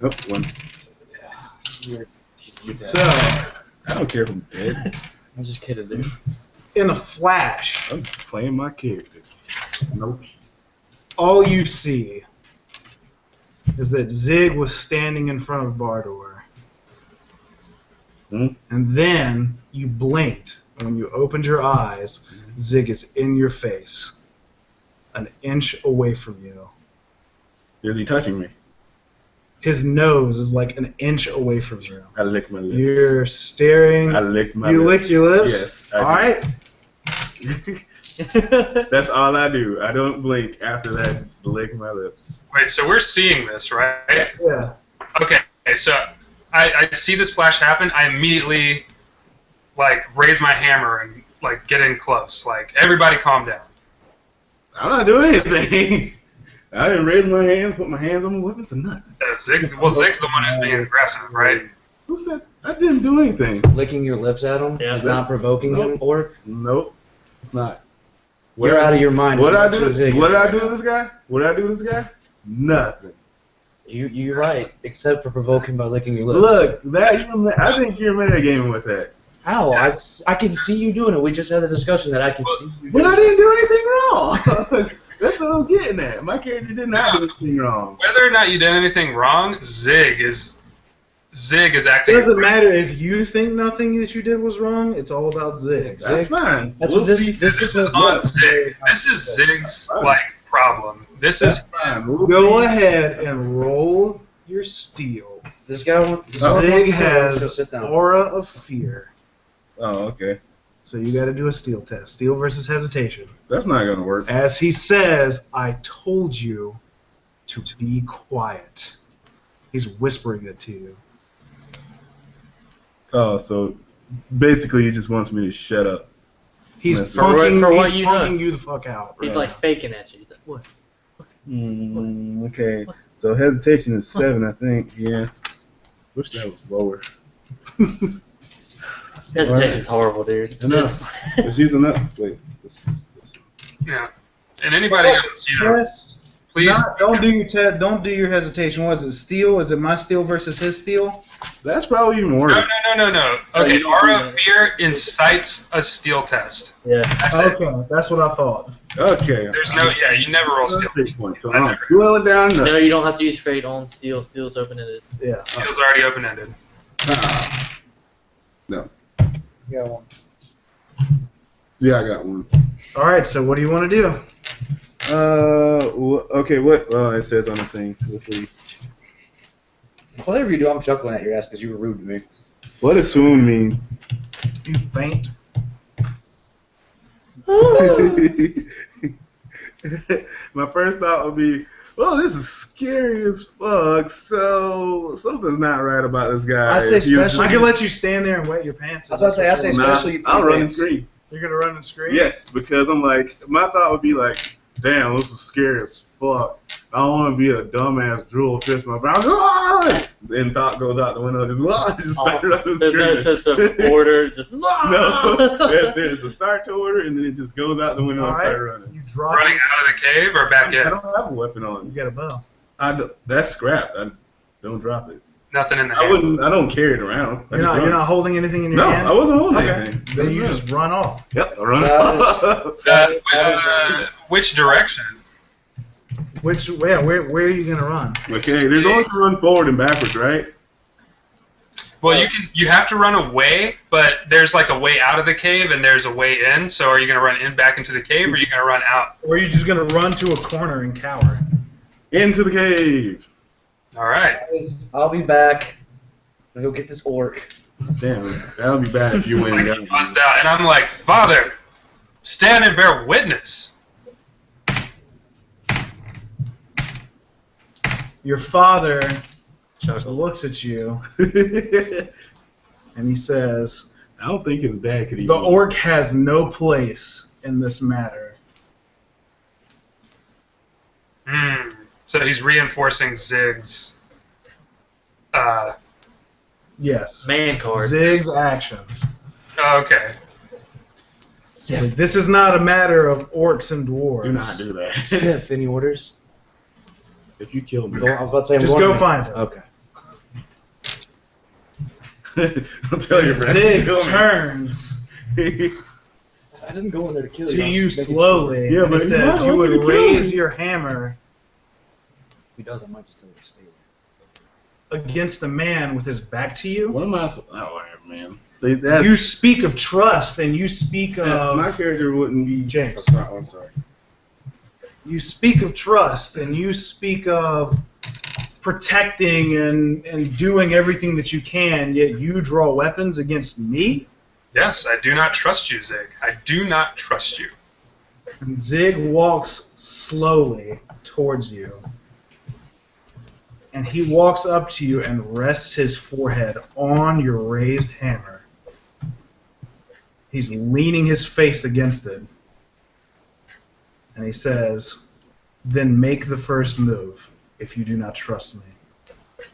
Nope, 1. So, I don't care if I'm dead. I'm just kidding, dude. in a flash, I'm playing my character. Nope. all you see is that Zig was standing in front of Bardor. Hmm? And then you blinked. And when you opened your eyes, Zig is in your face, an inch away from you. Is he touching me? His nose is like an inch away from you. I lick my lips. You're staring. I lick my You lips. lick your lips? Yes. All right. That's all I do. I don't blink after that. Just lick my lips. Wait, so we're seeing this, right? Yeah. Okay, so I see this flash happen. I immediately, raise my hammer and, get in close. Everybody calm down. I'm not doing anything. I didn't raise my hand, put my hands on my weapons, or nothing. Zig's the one who's being aggressive, right? Who said? I didn't do anything. Licking your lips at him Yeah, is not provoking him, or Nope. It's not. you're out of your mind. What did I as do? much as Zig What is did I right do to now. this guy? What did I do to this guy? Nothing. You're right, except for provoking by licking your lips. Look, I think you're metagaming with that. How? I can see you doing it. We just had a discussion that I can see you But doing I didn't do anything wrong. That's what I'm getting at. My character did not do anything wrong. Whether or not you did anything wrong, Zig is It acting. doesn't matter if you think nothing that you did was wrong. It's all about Zig. That's fine. That's We'll what this see. this This is is on Zig. This is Zig's problem. This is Fine. We'll Go see. ahead and roll your steel. This guy wants Zig so has sit down. aura of fear. Oh, okay. So you got to do a steel test. Steel versus hesitation. That's not gonna work. As he says, I told you to be quiet. He's whispering it to you. Oh, so basically he just wants me to shut up. He's For punking, what he's you punking done. you the fuck out. He's like faking at you. He's like, what? Okay. So hesitation is 7, I think. Yeah. Wish that was lower. Hesitation's horrible, dude. Enough. Let's use enough. Wait. This. yeah. And anybody else, Yes. please. Don't do your hesitation. What is it? Steel? Is it my steel versus his steel? That's probably even worse. No. Okay, Aura of Fear incites a steel test. Yeah. That's it. Okay, that's what I thought. Okay. There's you never roll steel. Point. So I'm duel it down. No, you don't have to use fate on steel. Steel's open-ended. Yeah. Steel's already open-ended. No. You got one. Yeah, I got one. All right. So what do you want to do? Okay. What? It says on the thing. Let's see. Whatever you do, I'm chuckling at your ass because you were rude to me. What does swoon mean? You faint. My first thought would be, well, this is scary as fuck, so something's not right about this guy. I say If you- special- I can let you stand there and wet your pants. I was about to say, I say Nah, special. You I'll run and pants. scream. You're gonna run and scream. Yes, because I'm like, my thought would be like, damn, this is scary as fuck. I don't want to be a dumbass drool piss my mouth. Ah! Then thought goes out the window, just start running and There's no screaming. sense of order. Just No, there's a start to order, and then it just goes out the window All and right. start running. You drop. Running out of the cave or back I in? don't have a weapon You on. got a bow. That's scrap. I don't drop it. Nothing in the I hand. wouldn't. I don't carry it around. I You're just not. run. You're not holding anything in your No, hands. I wasn't holding Okay. anything. Then you That's just run off. Yep, I run. Which direction? Where are you gonna run? Okay, there's only to run forward and backwards, right? Well, you have to run away, but there's like a way out of the cave and there's a way in. So are you gonna run in back into the cave, or are you gonna run out? Or are you just gonna run to a corner and cower? Into the cave. All right. I'll be back. I'm gonna go get this orc. Damn, that would be bad if you went and Like, got he bust out, and I'm like, Father, stand and bear witness. Your father chuckle. looks at you I and he says, don't think his dad could even. "The orc has no place in this matter." So he's reinforcing Zig's. Yes. Man card. Zig's actions. Okay. Like, this is not a matter of orcs and dwarves. Do not do that. Sif, any orders? If you kill me. Go, I was about to say I'm Just going go to- find him. Okay. Don't tell your friend. Zig Kill me. turns I didn't go in there to kill to you. I was you just making slowly. Yeah, and but he you says might you want would to kill raise me. your hammer If he does, I might just tell you to stay there. against a man with his back to you. What am I? Oh man. That's, You speak of trust, and you speak of my character wouldn't be James. Oh, I'm sorry. You speak of trust, and you speak of protecting and doing everything that you can, yet you draw weapons against me? Yes, I do not trust you, Zig. I do not trust you. And Zig walks slowly towards you. And he walks up to you and rests his forehead on your raised hammer. He's leaning his face against it. And he says, "Then make the first move if you do not trust me."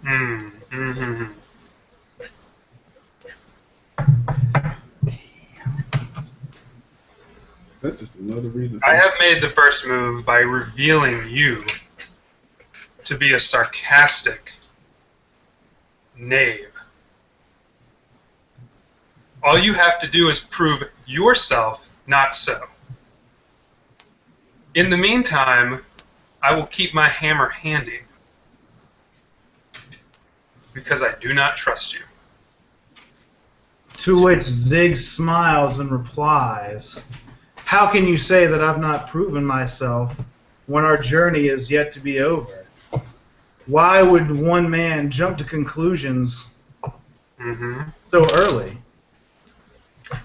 Mm-hmm. That's just another reason. I have made the first move by revealing you to be a sarcastic knave. All you have to do is prove yourself not so. In the meantime, I will keep my hammer handy because I do not trust you. To which Zig smiles and replies, "How can you say that I've not proven myself when our journey is yet to be over? Why would one man jump to conclusions Mm-hmm. so early?"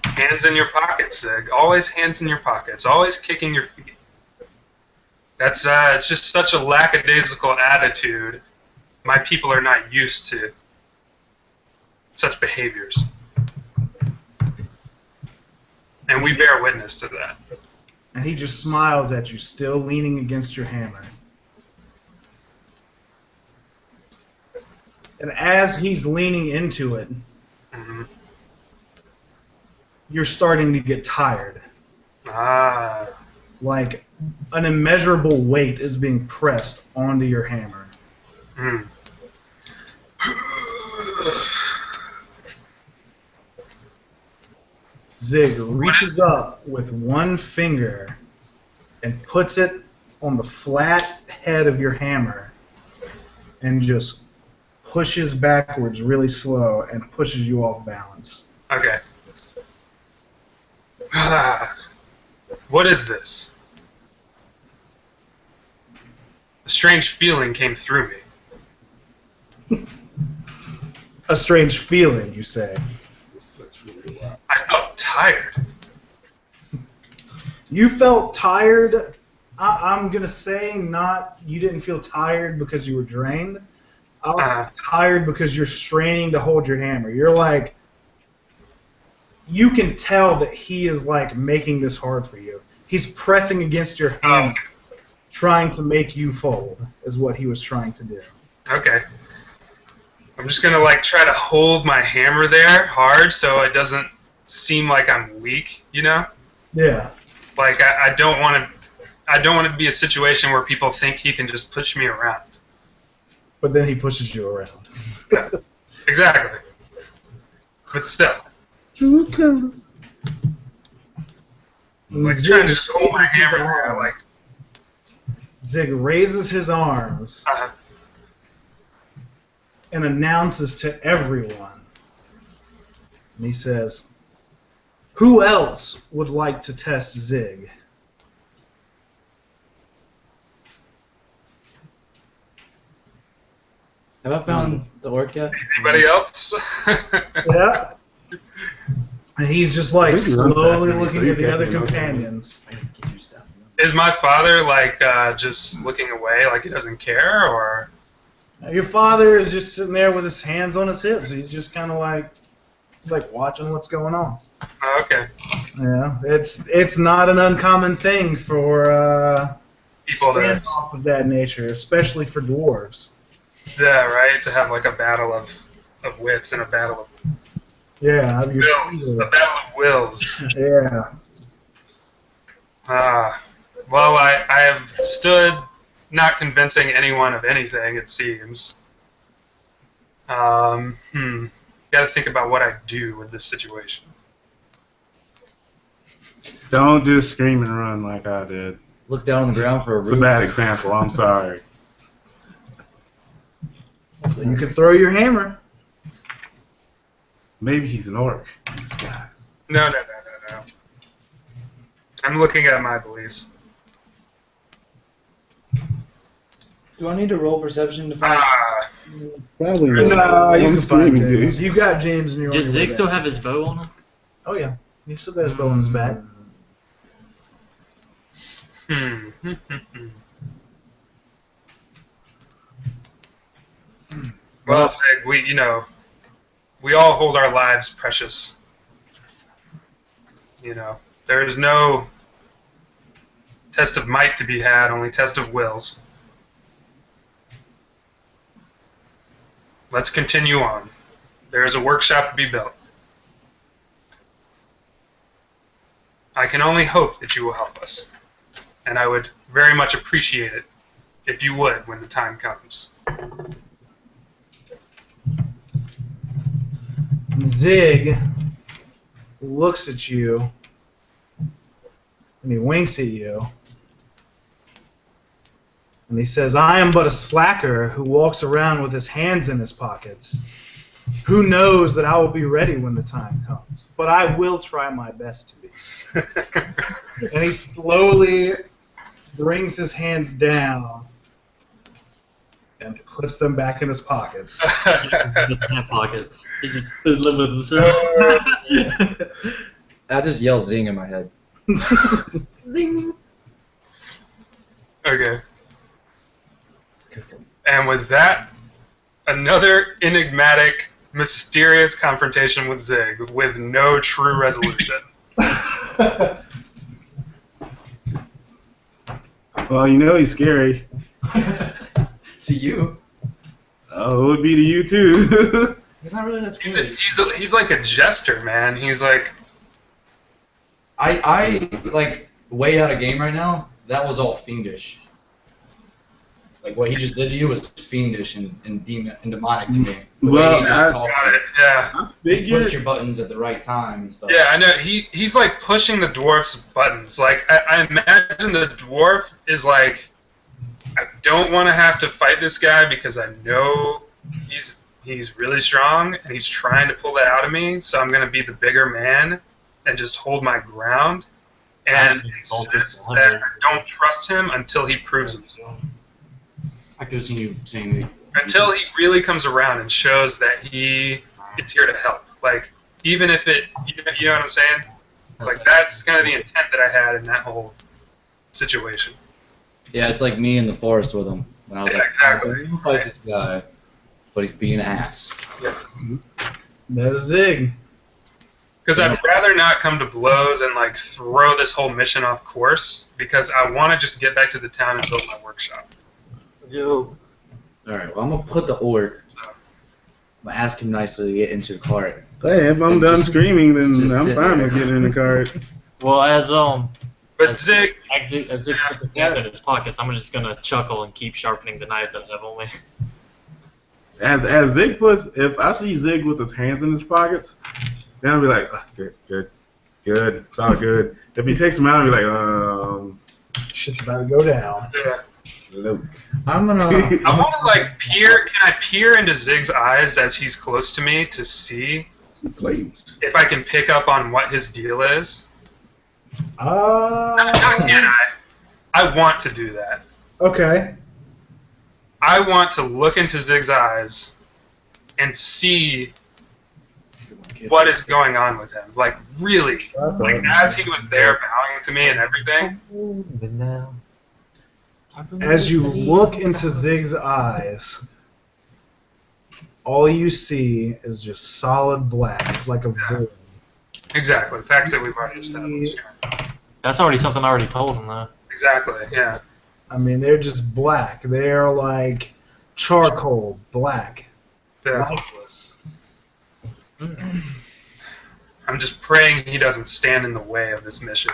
Hands in your pockets, Zig. Always hands in your pockets. Always kicking your feet. That's it's just such a lackadaisical attitude. My people are not used to such behaviors. And we bear witness to that. And he just smiles at you, still leaning against your hammer. And as he's leaning into it, Mm-hmm. you're starting to get tired. Ah. Like an immeasurable weight is being pressed onto your hammer. Mm. Zig reaches up with one finger and puts it on the flat head of your hammer and just pushes backwards really slow and pushes you off balance. Okay. What is this? A strange feeling came through me. A strange feeling, you say. I felt tired. You felt tired. I'm going to say you didn't feel tired because you were drained. I was tired because you're straining to hold your hammer. You're like, you can tell that he is like making this hard for you. He's pressing against your hammer, trying to make you fold, is what he was trying to do. Okay. I'm just gonna like try to hold my hammer there hard so it doesn't seem like I'm weak, you know? Yeah. Like I don't want to be a situation where people think he can just push me around. But then he pushes you around. Yeah, exactly. But still, True colors. like trying to just hold my hammer there, like. Zig raises his arms and announces to everyone. And he says, "Who else would like to test Zig?" Have I found the orc yet? Anybody else? Yeah. And he's just like We can run slowly faster, so looking you at the catch other me, no problem. companions. I need to get you stuff. Is my father like just looking away, like he doesn't care, or? Now, your father is just sitting there with his hands on his hips. He's just kind of like, he's like watching what's going on. Oh, okay. Yeah, it's not an uncommon thing for People that. standoff of that nature, especially for dwarves. Yeah, right. To have like a battle of wits and a battle of Yeah, of your wills. A battle of wills. Yeah. Well, I have stood not convincing anyone of anything, it seems. Got to think about what I do with this situation. Don't just scream and run like I did. Look down on the ground for a It's a root. bad example. I'm sorry. You can throw your hammer. Maybe he's an orc in disguise. No. I'm looking at my beliefs. Do I need to roll perception to find? Probably No, not. you I'm can find screaming, James. dude. You got James and you're Does on your way Zig still back. have his bow on him? Oh yeah, he still got his bow on his back. Well, Zig, we all hold our lives precious. There is no test of might to be had, only test of wills. Let's continue on. There is a workshop to be built. I can only hope that you will help us, and I would very much appreciate it if you would when the time comes. Zig looks at you and he winks at you and he says, "I am but a slacker who walks around with his hands in his pockets. Who knows that I will be ready when the time comes, but I will try my best to be." And he slowly brings his hands down and puts them back in his pockets. His pockets. He just fiddling with himself. I just yell zing in my head. Zing. Okay. And with that, another enigmatic, mysterious confrontation with Zig with no true resolution. Well, he's scary. To you. Oh, it would be to you too. He's not really that scary. He's like a jester, man. He's like, I like way out of game right now. That was all fiendish. Like what he just did to you was fiendish and demonic to me. The Well, way he just I- talked, got it, yeah. I push figured. your buttons at the right time and stuff. Yeah, I know. He's like pushing the dwarf's buttons. Like, I imagine the dwarf is like, I don't want to have to fight this guy because I know he's really strong and he's trying to pull that out of me, so I'm going to be the bigger man and just hold my ground and insist that I don't trust him until he proves himself. I could have seen you saying that. Until he really comes around and shows that he is here to help. Like, even if it, you know what I'm saying? Like, that's kind of the intent that I had in that whole situation. Yeah, it's like me in the forest with him. When I was Yeah, like, exactly. I'm gonna fight this guy, but he's being an ass. No Zig. Because I'd rather not come to blows and, like, throw this whole mission off course, because I want to just get back to the town and build my workshop. Yo. Alright, well, I'm gonna put the orc. I'm gonna ask him nicely to get into the cart. Hey, if I'm And done just- screaming, then just I'm sit fine there. with getting in the cart. Well, as But Zig, Zig puts his hands in his pockets, I'm just gonna chuckle and keep sharpening the knives that I have on me. As Zig puts, if I see Zig with his hands in his pockets, then I'll be like, oh, good, it's all good. If he takes them out, I'll be like, Shit's about to go down. nope. I'm gonna. I want to, like, peer. Can I peer into Zig's eyes as he's close to me to see Flames. if I can pick up on what his deal is? Not can I want to do that. Okay. I want to look into Zig's eyes and see what is going on with him. Like, really. Like, as he was there bowing to me and everything. As you look into Zig's eyes, all you see is just solid black, like a void. Exactly. Facts that we've already established. That's already something I already told him, though. Exactly, yeah. I mean, they're just black. They're like charcoal black, Yeah. lifeless. I'm just praying he doesn't stand in the way of this mission.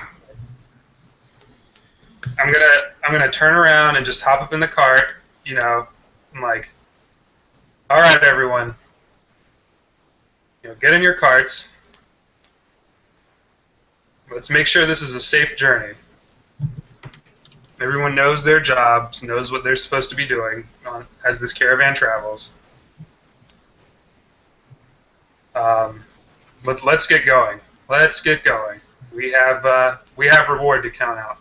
I'm gonna turn around and just hop up in the cart. You know, I'm like, all right, everyone. You know, get in your carts. Let's make sure this is a safe journey. Everyone knows their jobs, knows what they're supposed to be doing as this caravan travels. Let's get going. Let's get going. We have reward to count out.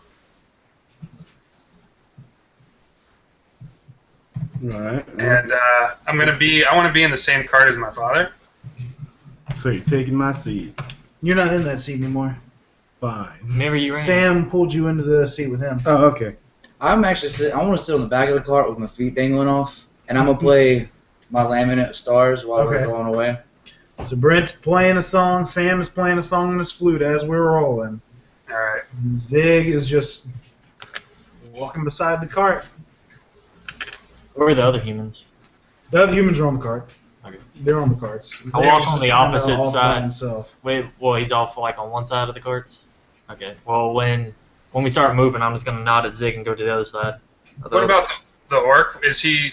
All right. And I want to be in the same cart as my father. So you're taking my seat. You're not in that seat anymore. Fine. Remember you ran. Sam pulled you into the seat with him. Oh, okay. I'm actually I want to sit on the back of the cart with my feet dangling off, and I'm gonna play my laminate stars while we're Okay. going away. So Brent's playing a song, Sam is playing a song on his flute as we're rolling. All right. And Zig is just walking beside the cart. Where are the other humans? The other humans are on the cart. Okay. They're on the carts. I Zig walk is on just the kinda opposite off by side. himself. Wait, well, he's off like on one side of the carts. Okay. Well, when we start moving, I'm just gonna nod at Zig and go to the other side. What about the orc? Is he?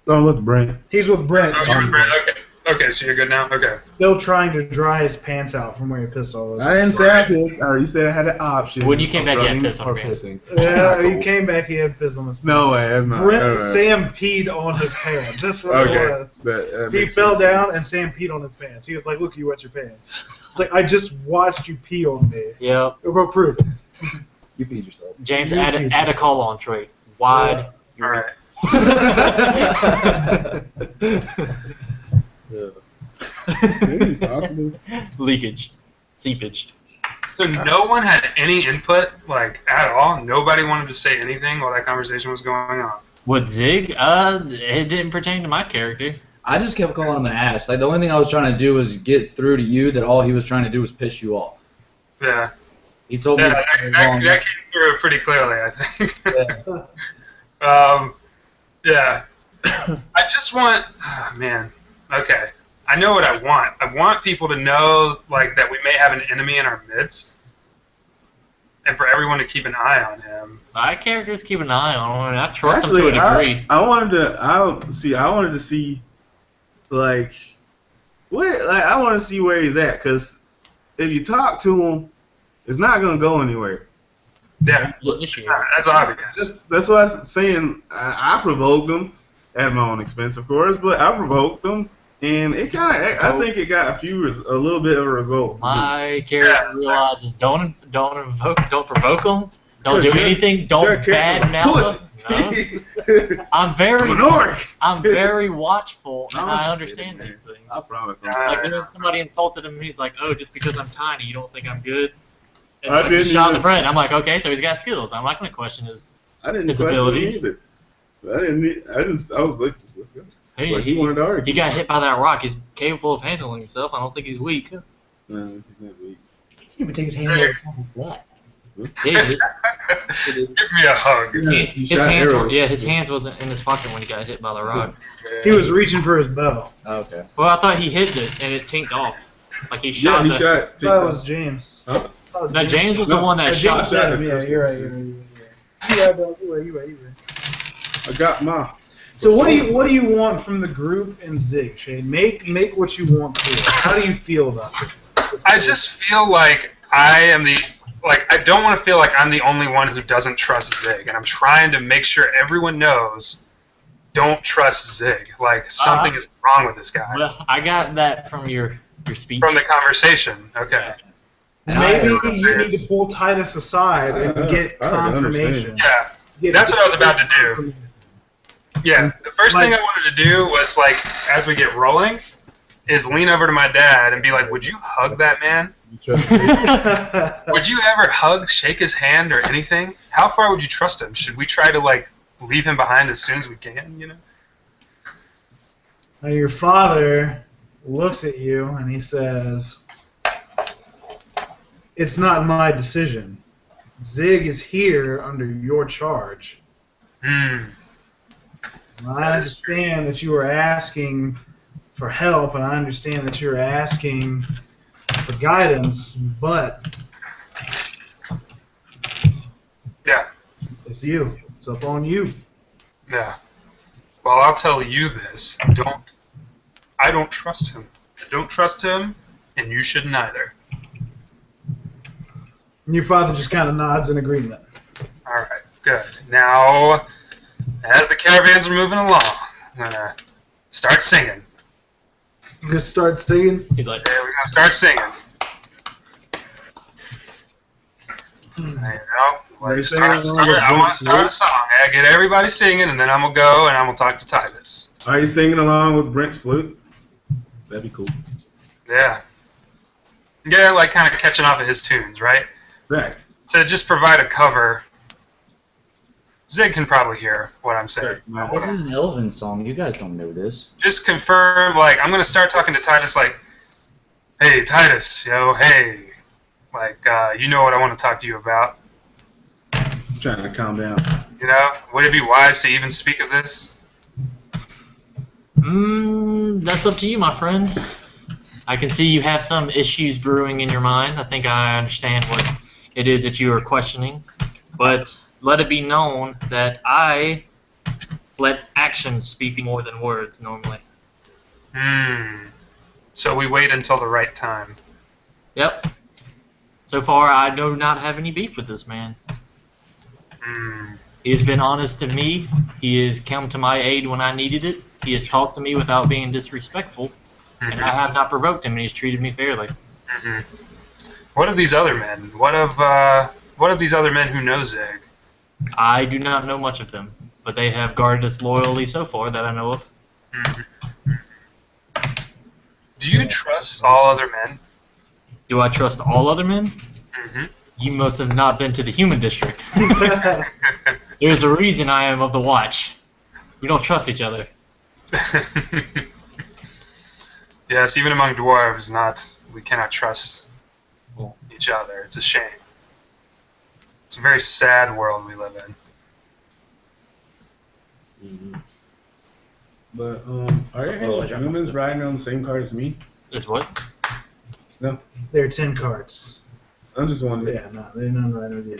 Oh, look, Brent. He's with Brent. Oh, you're with Brent. Okay. Okay, so you're good now. Okay. Still trying to dry his pants out from where he pissed all over. I didn't say I pissed. You said I had an option. When you came back, you had running piss on or me. pissing. Yeah, he came back, he had piss on his pants. No way. That's not. Brent, all right. Sam peed on his pants. That's what it Okay. was. That He makes fell sense. down and Sam peed on his pants. He was like, "Look, you wet your pants." It's like, I just watched you pee on me. Yep. Go prove it. You peed yourself. James, You add peed a yourself. call on Trey. Wide. All right. Maybe possible. Leakage. Seepage. So no one had any input, like at all. Nobody wanted to say anything while that conversation was going on. What, Zig? It didn't pertain to my character. I just kept calling him an ass. Like the only thing I was trying to do was get through to you that all he was trying to do was piss you off. Yeah. He told me Yeah, that came through pretty clearly, I think. Yeah. Yeah. I just want, man. Okay. I know what I want. I want people to know, like, that we may have an enemy in our midst, and for everyone to keep an eye on him. My characters keep an eye on him, and I trust Actually, him to a degree. I wanted to see, like, I want to see where he's at, because if you talk to him, it's not gonna go anywhere. Yeah. Issue. That's obvious. That's what I was saying. I provoked him at my own expense, of course, but I provoked him, and it I think it got a little bit of a result. My character realizes don't provoke him. Don't do anything. Don't badmouth him. No. I'm very watchful, and I understand these things. I promise. Like when somebody insulted him, he's like, "Oh, just because I'm tiny, you don't think I'm good?" And I like, didn't he shot even- the Brent. I'm like, "Okay, so he's got skills." I'm not gonna question his I didn't his question abilities. him either. I was like, just let's go. Hey, But he wanted to argue. he got hit by that rock. He's capable of handling himself. I don't think he's weak. No, he's not weak. He would take his hand Zig. on his butt. Yeah, Give me a hug. He his shot hands. arrows. His hands wasn't in his pocket when he got hit by the rock. He was reaching for his bow. Okay. Well, I thought he hit it and it tinked off. Like he Yeah, shot. he the, shot. That was James. Huh? No, James was the one that James shot. shot him. Yeah, you're right. You're right. I got my. So what do you want from the group and Zig, Shane? Make what you want clear. How do you feel about it? I just feel like I don't want to feel like I'm the only one who doesn't trust Zig, and I'm trying to make sure everyone knows, don't trust Zig. Like, something is wrong with this guy. Well, I got that from your speech. From the conversation. Okay. Maybe you need to pull Titus aside and get I confirmation. Yeah. That's what I was about to do. Yeah, the first thing I wanted to do was, like, as we get rolling, is lean over to my dad and be like, would you hug that man? Would you ever shake his hand or anything? How far would you trust him? Should we try to, like, leave him behind as soon as we can, you know? Now your father looks at you and he says, it's not my decision. Zig is here under your charge. I understand that you are asking for help, and I understand that you're asking for guidance, but Yeah. It's you. It's up on you. Yeah. Well, I'll tell you this. I don't trust him. I don't trust him, and you shouldn't either. And your father just kind of nods in agreement. All right, good. Now, as the caravans are moving along, I'm going to start singing. You're going to start singing? He's like, Okay, we're going to start singing. There you go. I want to start a song. I get everybody singing, and then I'm going to go and I'm going to talk to Titus. Are you singing along with Brent's flute? That'd be cool. Yeah. Yeah, like kind of catching off of his tunes, right? Right. To just provide a cover. Zig can probably hear what I'm saying. This is an Elven song. You guys don't know this. Just confirm, like, I'm going to start talking to Titus, like, hey, Titus, hey. Like, you know what I want to talk to you about. I'm trying to calm down. You know, would it be wise to even speak of this? That's up to you, my friend. I can see you have some issues brewing in your mind. I think I understand what it is that you are questioning. But let it be known that I let actions speak more than words normally. So we wait until the right time. Yep. So far, I do not have any beef with this man. He has been honest to me. He has come to my aid when I needed it. He has talked to me without being disrespectful. And I have not provoked him, and he's treated me fairly. What of these other men? What of these other men who know Zig? I do not know much of them, but they have guarded us loyally so far that I know of. Do you trust all other men? Do I trust all other men? You must have not been to the human district. There's a reason I am of the watch. We don't trust each other. Yes, even among dwarves, we cannot trust each other. It's a shame. It's a very sad world we live in. But are there any humans riding on the same card as me? Is what? No. There are 10 cards. I'm just wondering. Yeah, no, they're not riding with you.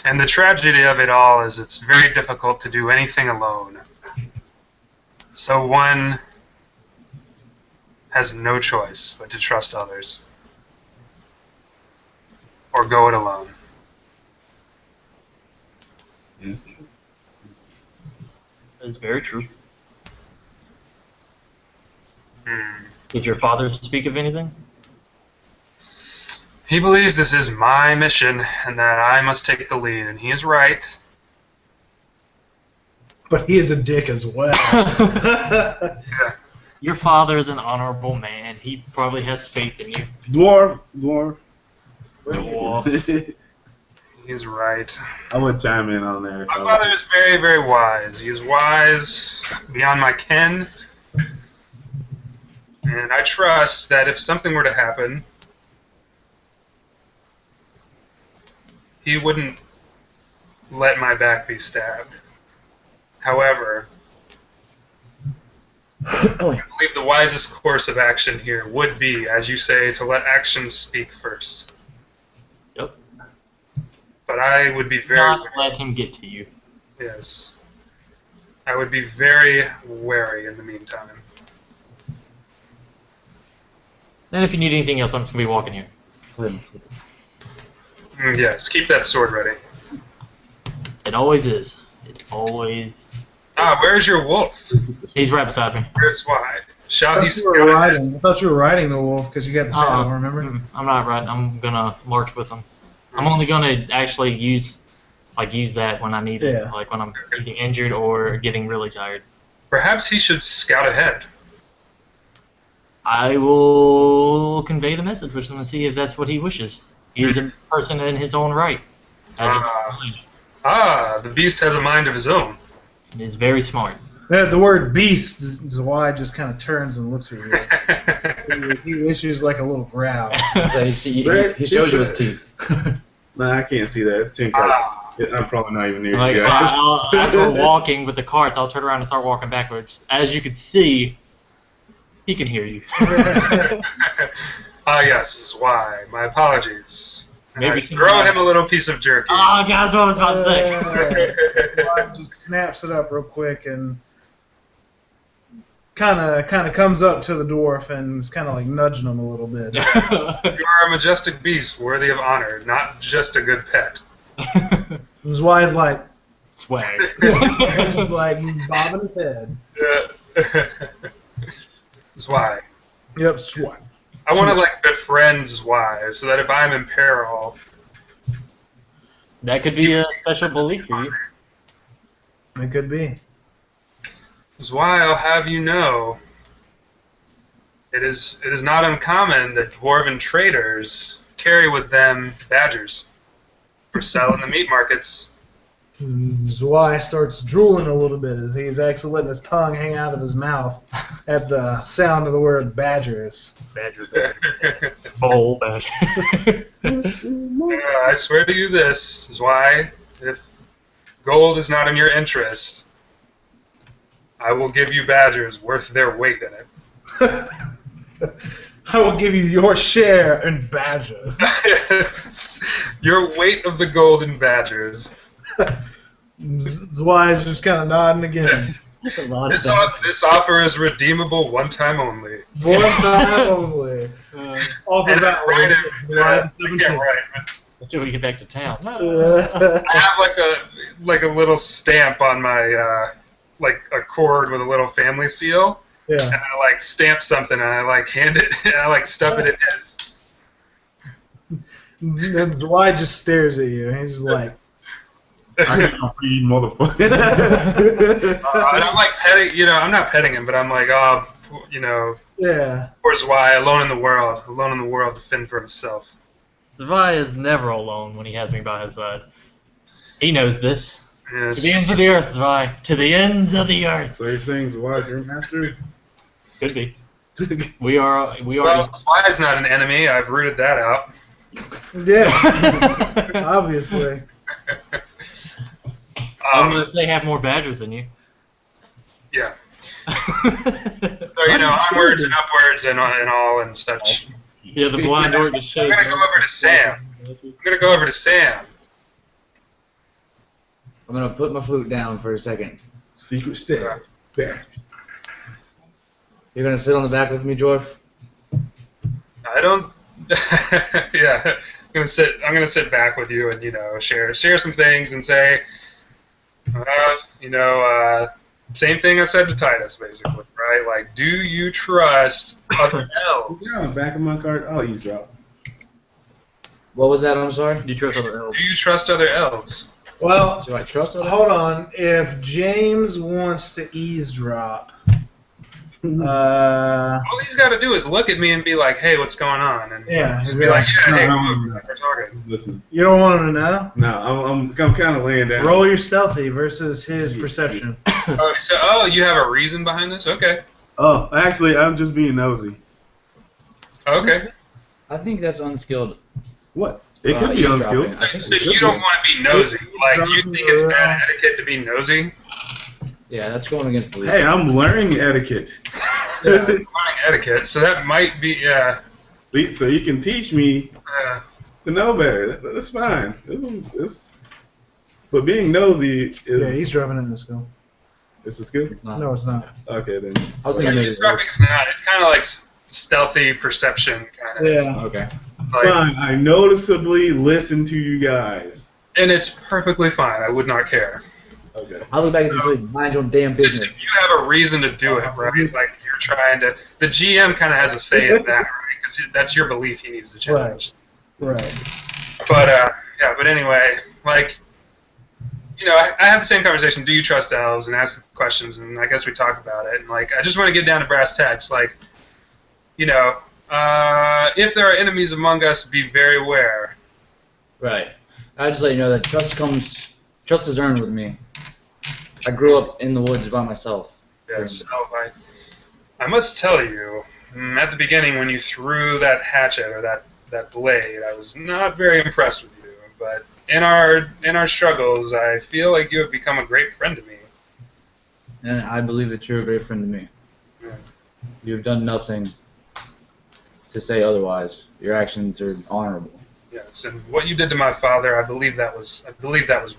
And the tragedy of it all is it's very difficult to do anything alone. So one has no choice but to trust others. Or go it alone. Yes. That is very true. Did your father speak of anything? He believes this is my mission and that I must take the lead, and he is right. But he is a dick as well. Yeah. Your father is an honorable man. He probably has faith in you. Dwarf. Dwarf. He is right. I would chime in on that. My father is very, very wise. He is wise beyond my ken. And I trust that if something were to happen, he wouldn't let my back be stabbed. However, I believe the wisest course of action here would be, as you say, to let actions speak first. Yep. But I would be very... Not let him get to you. Yes. I would be very wary in the meantime. And if you need anything else, I'm just going to be walking here. Yes, keep that sword ready. It always is. It always... Where's your wolf? He's right beside me. Here's why. Shall he I thought you were riding the wolf because you got the saddle, remember? I'm not riding. I'm going to march with him. I'm only going to actually use that when I need it, like when I'm getting injured or getting really tired. Perhaps he should scout ahead. I will convey the message with him and see if that's what he wishes. He is a person in his own right. The beast has a mind of his own. He is very smart. The word beast is why it just kind of turns and looks at you. He issues like a little growl. So he shows you his teeth. Nah, I can't see that. It's 10 cards. I'm probably not even near Like, you guys. as we're walking with the carts, I'll turn around and start walking backwards. As you can see, he can hear you. Yes, this is why. My apologies. Maybe I throw him a little piece of jerky. Oh, God, that's what I was about to say. Dwight just snaps it up real quick and kind of comes up to the dwarf and is kind of like nudging him a little bit. You are a majestic beast, worthy of honor, not just a good pet. Zwai's like Swag. he's just like bobbing his head. That's why. Yep, Zwai. I want to like befriend Zwei, so that if I'm in peril, That could be a special belief for you. It could be. Zwei, I'll have you know, it is not uncommon that dwarven traders carry with them badgers for sale in the meat markets. Zwei starts drooling a little bit as he's actually letting his tongue hang out of his mouth at the sound of the word badgers. Badger. Bowl badger. I swear to you this, Zwei, if gold is not in your interest, I will give you badgers worth their weight in it. I will give you your share in badgers. Your weight of the gold in badgers. Zwei is just kind of nodding again. Yes. That's a lot of This, stuff. this offer is redeemable one time only. One time only. Off of And that I write it. line I 17. can't write. Until we get back to town. I have like a little stamp on my like a cord with a little family seal, Yeah. and I like stamp something and I like hand it and I like stuff it in his. And Zwei just stares at you, and he's just like, I can't feed motherfucker. And I'm like petting, I'm not petting him, but I'm like, oh, yeah. poor Zwei, alone in the world to fend for himself. Zwei is never alone when he has me by his side. He knows this. Yes. To the ends of the earth, Zwei. To the ends of the earth. So you're saying Zwai's your master? Could be. We are. Well, Zwei's not an enemy. I've rooted that out. Yeah. Obviously. Unless they have more badgers than you. Yeah. So, onwards and upwards and all and such. Yeah, the blind orc just I'm shows. gonna go over to Sam. I'm gonna put my flute down for a second. Secret step. Back. You're gonna sit on the back with me, Dwarf? I don't. Yeah, I'm gonna sit back with you and share some things and say, same thing I said to Titus, basically, right? Like, do you trust other elves? Yeah, back of my card. I'll eavesdrop. What was that? I'm sorry. Do you trust other elves? Do you trust other elves? Well, Do I trust other? hold on. If James wants to eavesdrop, All he's got to do is look at me and be like, "Hey, what's going on?" And Yeah, just be like, "Yeah, hey, no. we're talking." Listen, you don't want him to know? no, I'm kind of laying down. Roll your stealthy versus his perception. You have a reason behind this? Okay. Oh, actually, I'm just being nosy. Okay. I think that's unskilled. What? It could be eavesdropping. unskilled. I think So it could you don't want to be nosy. Like, you think it's bad Right. etiquette to be nosy? Yeah, that's going against belief. Hey, I'm learning etiquette. Yeah, learning etiquette. So that might be, So you can teach me uh, to know better. That's fine. This. But being nosy is. Yeah, he's driving in the skill. This is good. It's not. No, it's not. Okay then. I was thinking maybe. eavesdropping's not. It's kind of like stealthy perception kind of. Yeah. Okay. Like, Fine. I noticeably listen to you guys. and it's perfectly fine. I would not care. Okay. I'll look back at you until you mind your own damn Just business. if you have a reason to do it, right? Like you're trying to. The GM kind of has a say in that, right? Because that's your belief he needs to challenge. Right. But but anyway, like, I have the same conversation. Do you trust elves? And ask questions, and I guess we talk about it. And like, I just want to get down to brass tacks. Like, if there are enemies among us, be very aware. Right. I just let you know that trust is earned with me. I grew up in the woods by myself. Yes. So I must tell you, at the beginning when you threw that hatchet or that blade, I was not very impressed with you. But in our struggles, I feel like you have become a great friend to me. And I believe that you're a great friend to me. Yeah. You've done nothing to say otherwise. Your actions are honorable. Yes, and what you did to my father, I believe that was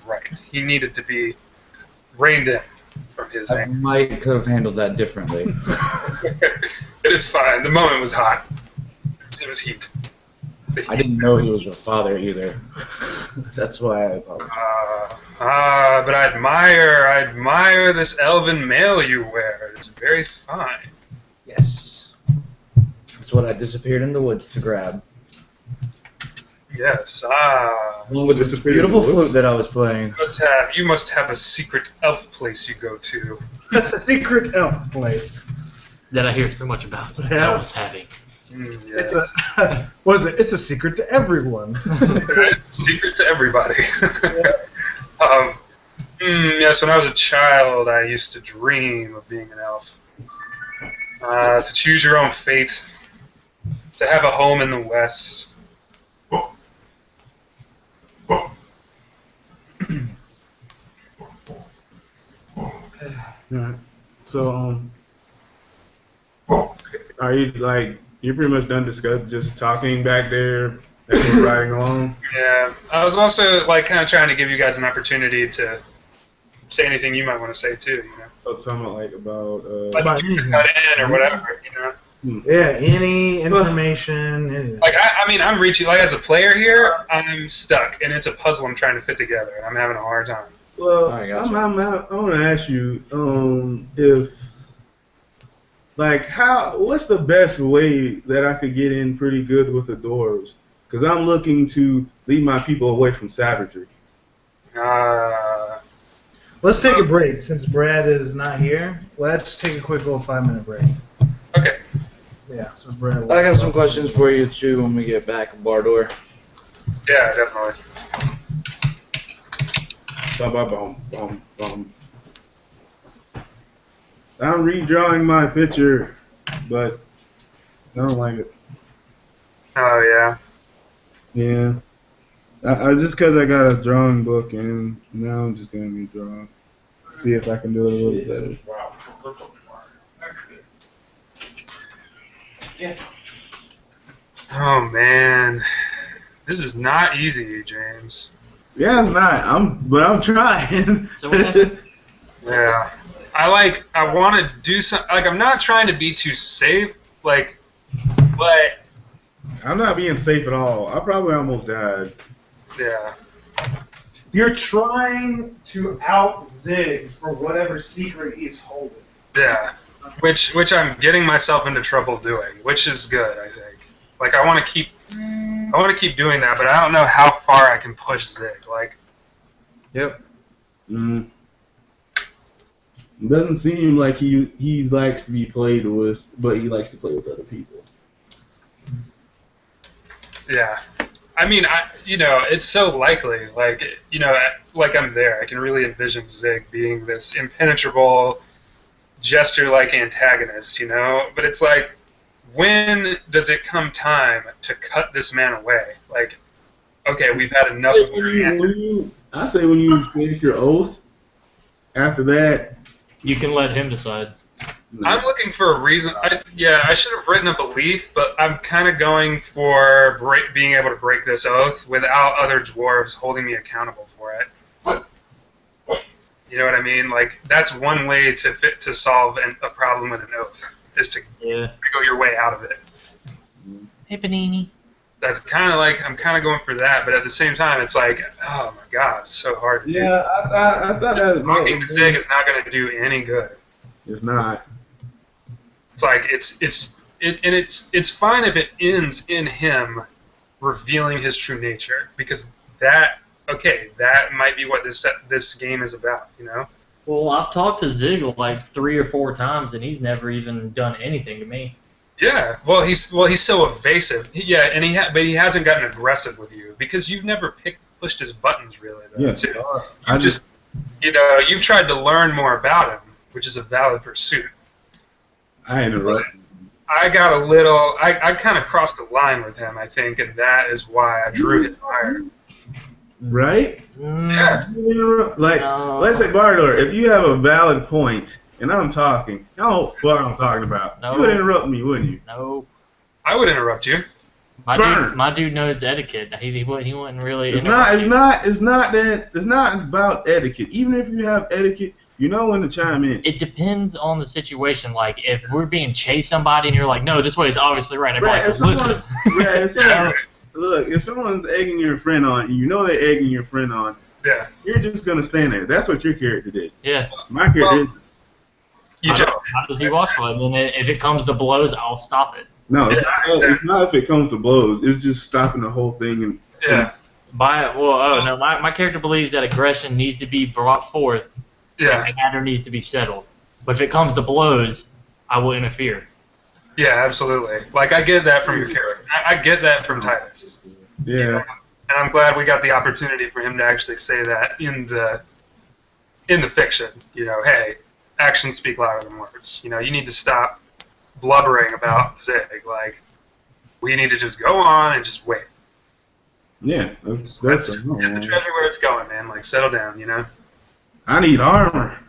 right. He needed to be reined in from his I anger. might could have handled that differently. It is fine. The moment was hot. It was heat. I didn't know he was your father either. That's why I apologize. But I admire this elven mail you wear. It's very fine. Yes. That's what I disappeared in the woods to grab. Yes. Along with this Disappeared in the beautiful woods? flute that I was playing. You must have a secret elf place you go to. That's a secret elf place. That I hear so much about. That Yeah. I was having. Yes. It's a what is it? It's a secret to everyone. Secret to everybody. Yes, when I was a child, I used to dream of being an elf. To choose your own fate. To have a home in the West. Alright. So, are you like you're pretty much done just talking back there as we're riding along? Yeah, I was also like kind of trying to give you guys an opportunity to say anything you might want to say too. You know, Oh, talking about like about like About if you anything. cut in or whatever. You know, Yeah, any information. Anything. like I mean, I'm reaching like as a player here, I'm stuck, and it's a puzzle I'm trying to fit together, and I'm having a hard time. well, Alright, gotcha. I want to ask you if like what's the best way that I could get in pretty good with the dwarves? Because I'm looking to lead my people away from savagery. Let's take a break since Brad is not here. Let's take a quick little 5-minute break. Okay. Yeah, since Brad. I got some questions for you too when we get back, Bardor. Yeah, definitely. Bum. I'm redrawing my picture, but I don't like it. Oh yeah. Yeah. I just because I got a drawing book and now I'm just gonna be drawing. See if I can do it a little better. Oh man, this is not easy, James. Yeah, it's not. But I'm trying. So what happened? Yeah. I want to do some. Like I'm not trying to be too safe. Like, but I'm not being safe at all. I probably almost died. yeah. You're trying to out Zig for whatever secret he's holding. Yeah, which I'm getting myself into trouble doing, which is good, I think. Like I want to keep doing that, but I don't know how far I can push Zig. Like, Yep. Mm. It doesn't seem like he likes to be played with, but he likes to play with other people. yeah, I mean, it's so likely. Like, like I'm there. I can really envision Zig being this impenetrable, gesture-like antagonist, But it's like, when does it come time to cut this man away? Like, okay, we've had enough of your antics. I say when you finish your oath, after that, You can let him decide. I'm looking for a reason. I should have written a belief, but I'm kind of going for being able to break this oath without other dwarves holding me accountable for it. You know what I mean? Like, that's one way to solve a problem with an oath, is to go your way out of it. Hey, Panini. That's kind of like, I'm kind of going for that, but at the same time, it's like, oh my god, it's so hard to do. Yeah, I thought that was Talking to Zig is not going to do any good. It's not. It's like it's fine if it ends in him revealing his true nature, because that might be what this game is about, Well, I've talked to Zig like 3 or 4 times, and he's never even done anything to me. Yeah, well he's so evasive. Yeah, and but he hasn't gotten aggressive with you because you've never pushed his buttons really. Though, Yeah, too. I just you've tried to learn more about him, which is a valid pursuit. I interrupted. I got a little. I kind of crossed a line with him, I think, and that is why I drew his ire. Right? Yeah. Like, No. let's say, Bardor, if you have a valid point and I'm talking, you know what I'm talking about. No. You would interrupt me, wouldn't you? No. I would interrupt you. My dude knows etiquette. He wouldn't really. It's not about etiquette. Even if you have etiquette, you know when to chime in. It depends on the situation. Like if we're being chased somebody and you're like, no, this way is obviously right. I'm like, listen. Look, if someone's egging your friend on, you know they're egging your friend on. Yeah. You're just gonna stand there. That's what your character did. Yeah. My character. I'll just be watchful, and then if it comes to blows, I'll stop it. No, it's not if it comes to blows. It's just stopping the whole thing. And my character believes that aggression needs to be brought forth. Yeah. And the matter needs to be settled. But if it comes to blows, I will interfere. Yeah, absolutely. Like I get that from your character. I get that from Titus. Yeah. You know? And I'm glad we got the opportunity for him to actually say that in the fiction. You know, hey, actions speak louder than words. You know, you need to stop blubbering about Zig. Like, we need to just go on and just wait. Yeah, that's get the treasure where it's going, man. Like, settle down, you know. I need armor.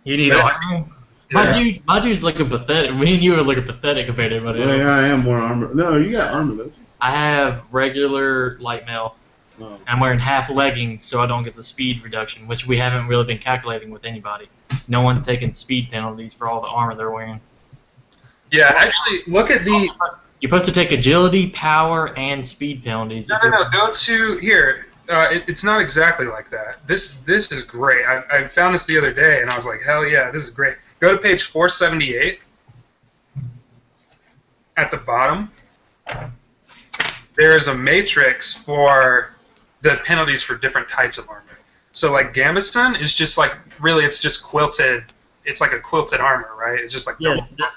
You need armor. Yeah. My dude's looking pathetic. Me and you are looking pathetic compared to everybody else. Yeah, I am more armor. No, you got armor though. I have regular light mail. Oh. I'm wearing half leggings so I don't get the speed reduction, which we haven't really been calculating with anybody. No one's taking speed penalties for all the armor they're wearing. Yeah, actually, look at the... You're supposed to take agility, power, and speed penalties. No. Go to... Here. It's not exactly like that. This is great. I found this the other day, and I was like, hell yeah, this is great. Go to page 478. At the bottom, there's a matrix for the penalties for different types of armor. So like Gambeson is just like, really, it's just quilted. It's like a quilted armor, right? It's just like...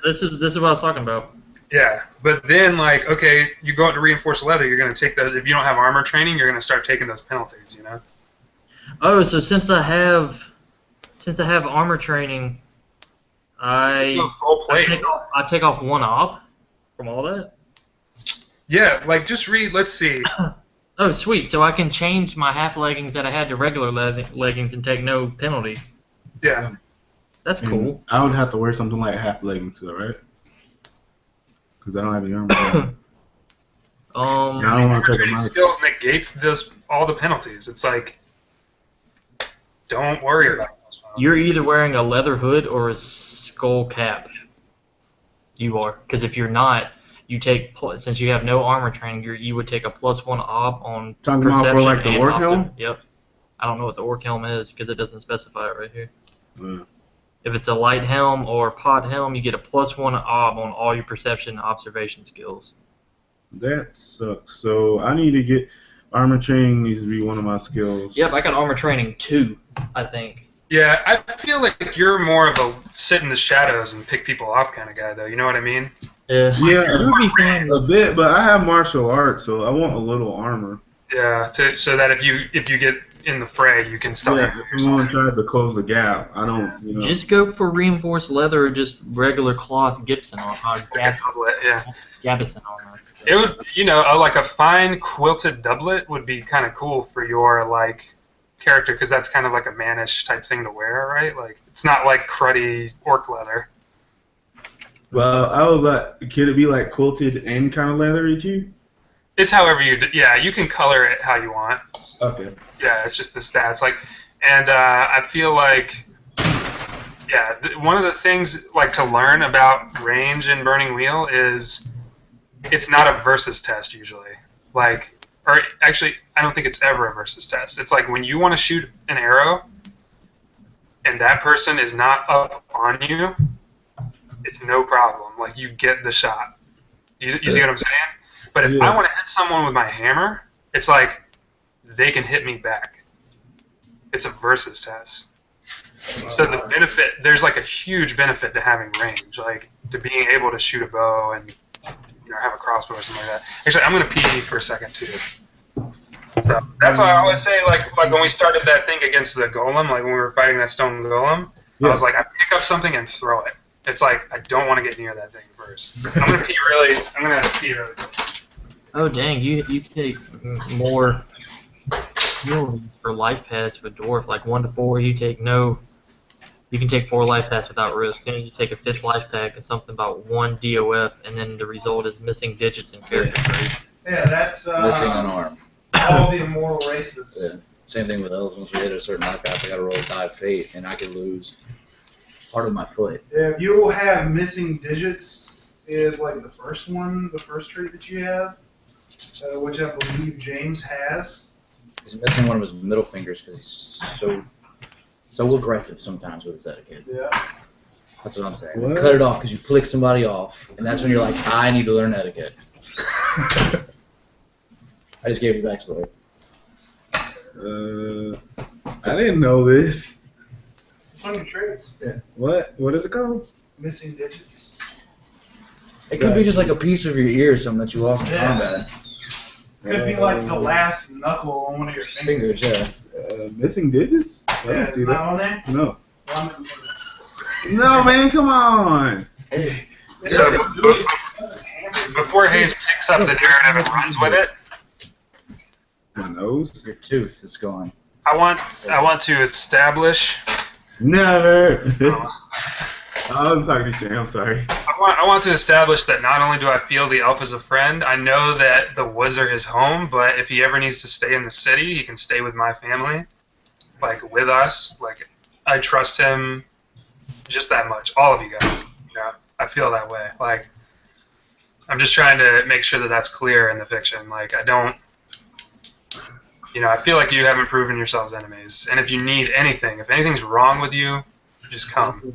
This is what I was talking about. Yeah, but then like, okay, you go out to reinforced leather, you're going to take those. If you don't have armor training, you're going to start taking those penalties, you know? Oh, so since I have armor training, I take off one op from all that? Yeah, like just read, let's see. Oh, sweet. So I can change my half leggings that I had to regular leggings and take no penalty. Yeah. That's cool. I would have to wear something like half leggings, though, right? Because I don't have any armor. I don't want to take a skill negates all the penalties. It's like, don't worry about it. You're either wearing a leather hood or a skull cap. You are. Because if you're not, you take, since you have no armor training, you would take a +1 op on talking perception about for like the orc helm? Yep. I don't know what the orc helm is because it doesn't specify it right here. Yeah. If it's a light helm or pot helm, you get a +1 ob on all your perception and observation skills. That sucks. So I need to get armor training. Needs to be one of my skills. Yep, I got armor training 2, I think. Yeah, I feel like you're more of a sit in the shadows and pick people off kind of guy, though. You know what I mean? Yeah, it would be fun a bit, but I have martial arts, so I want a little armor. Yeah, so that if you get in the fray, you can still. Yeah, if someone tries to close the gap, I don't. You know. Just go for reinforced leather or just regular cloth Gibson on Gabison armor. It would, like a fine quilted doublet would be kind of cool for your like character because that's kind of like a mannish type thing to wear, right? Like it's not like cruddy orc leather. Well, I would like. Could it be like quilted and kind of leathery too? It's however you do. Yeah, you can color it how you want. Okay. Yeah, it's just the stats. Like, and I feel like, yeah, one of the things like to learn about range in Burning Wheel is it's not a versus test usually. Like, or actually, I don't think it's ever a versus test. It's like when you want to shoot an arrow, and that person is not up on you, it's no problem. Like you get the shot. You see what I'm saying? But if I want to hit someone with my hammer, it's like they can hit me back. It's a versus test. So the benefit, there's like a huge benefit to having range, like to being able to shoot a bow and have a crossbow or something like that. Actually, I'm gonna pee for a second too. So that's why I always say, like when we started that thing against the golem, like when we were fighting that stone golem, I was like, I pick up something and throw it. It's like I don't want to get near that thing first. I'm gonna pee really quick. Oh dang, you take more healings for life paths with dwarf, like 1 to 4. You can take 4 life paths without risk. Then you take a 5th life pack and something about 1 DOF, and then the result is missing digits in character trait. Yeah, that's Missing an arm. all the immortal races. Yeah. Same thing with elves. Once we hit a certain knockout, I got to roll a die of fate, and I could lose part of my foot. Yeah, you will have missing digits is like the first one, the first trait that you have, which I believe James has. He's missing one of his middle fingers because he's so aggressive sometimes with his etiquette. Yeah. That's what I'm saying. What? Cut it off because you flick somebody off, and that's when you're like, I need to learn etiquette. I just gave you backstory. I didn't know this. It's on your traits. Yeah. What? What is it called? Missing digits. It could be just like a piece of your ear or something that you lost in Yeah. combat. Could be like the last knuckle on one of your fingers. Fingers, yeah. Missing digits? I Yeah, don't it's see not that. on there? No. Well, No, man, come on. So before Hayes picks up the narrative and runs with it, My nose? Your tooth is gone. I want to establish. Never. I'm talking to you. I'm sorry. I want to establish that not only do I feel the elf is a friend, I know that the woods are his home, but if he ever needs to stay in the city, he can stay with my family, like with us. Like I trust him just that much. All of you guys. You know, I feel that way. Like I'm just trying to make sure that that's clear in the fiction. Like I don't. You know, I feel like you haven't proven yourselves enemies. And if you need anything, if anything's wrong with you, just come.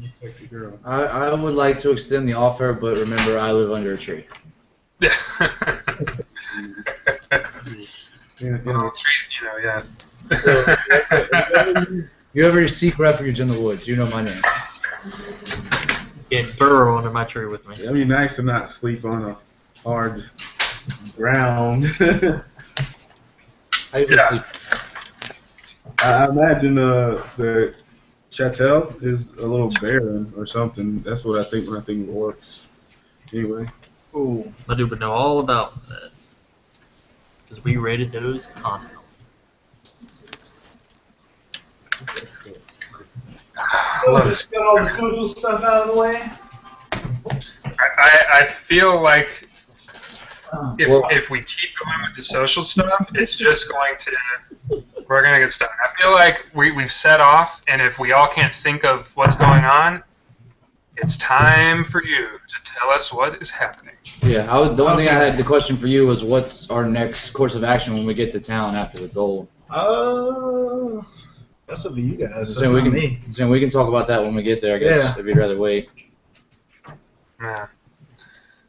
I would like to extend the offer, but remember, I live under a tree. Yeah. Yeah. Well, trees, you know, yeah. You ever seek refuge in the woods, you know my name. Get burrow under my tree with me. It'd be nice to not sleep on a hard ground. I usually Yeah. sleep. I imagine the Chatel is a little barren or something. That's what I think when I think of orcs. Anyway. Ooh. My dude would know all about that. Because we rated those constantly. So just got all the social stuff out of the way. I feel like Well- if we keep going with the social stuff, it's just going to, we're going to get stuck. I feel like we've set off, and if we all can't think of what's going on, it's time for you to tell us what is happening. Yeah, the one thing I had the question for you was what's our next course of action when we get to town after the gold? That's up to you guys. So That's we not can me. So we can talk about that when we get there, I guess, Yeah. if you'd rather wait. Yeah.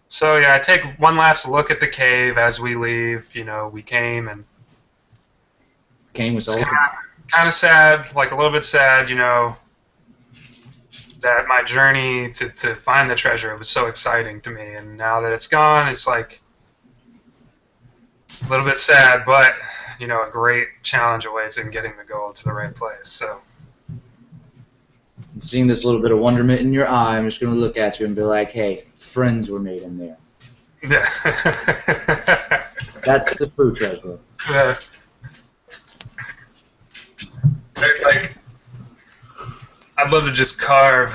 So yeah, I take one last look at the cave as we leave. You know, we came and Kane was it's all kind of sad, like a little bit sad, you know, that my journey to find the treasure was so exciting to me, and now that it's gone, it's like a little bit sad, but you know, a great challenge awaits in getting the gold to the right place. So seeing this little bit of wonderment in your eye, I'm just gonna look at you and be like, hey, friends were made in there. yeah. That's the true treasure. Like, I'd love to just carve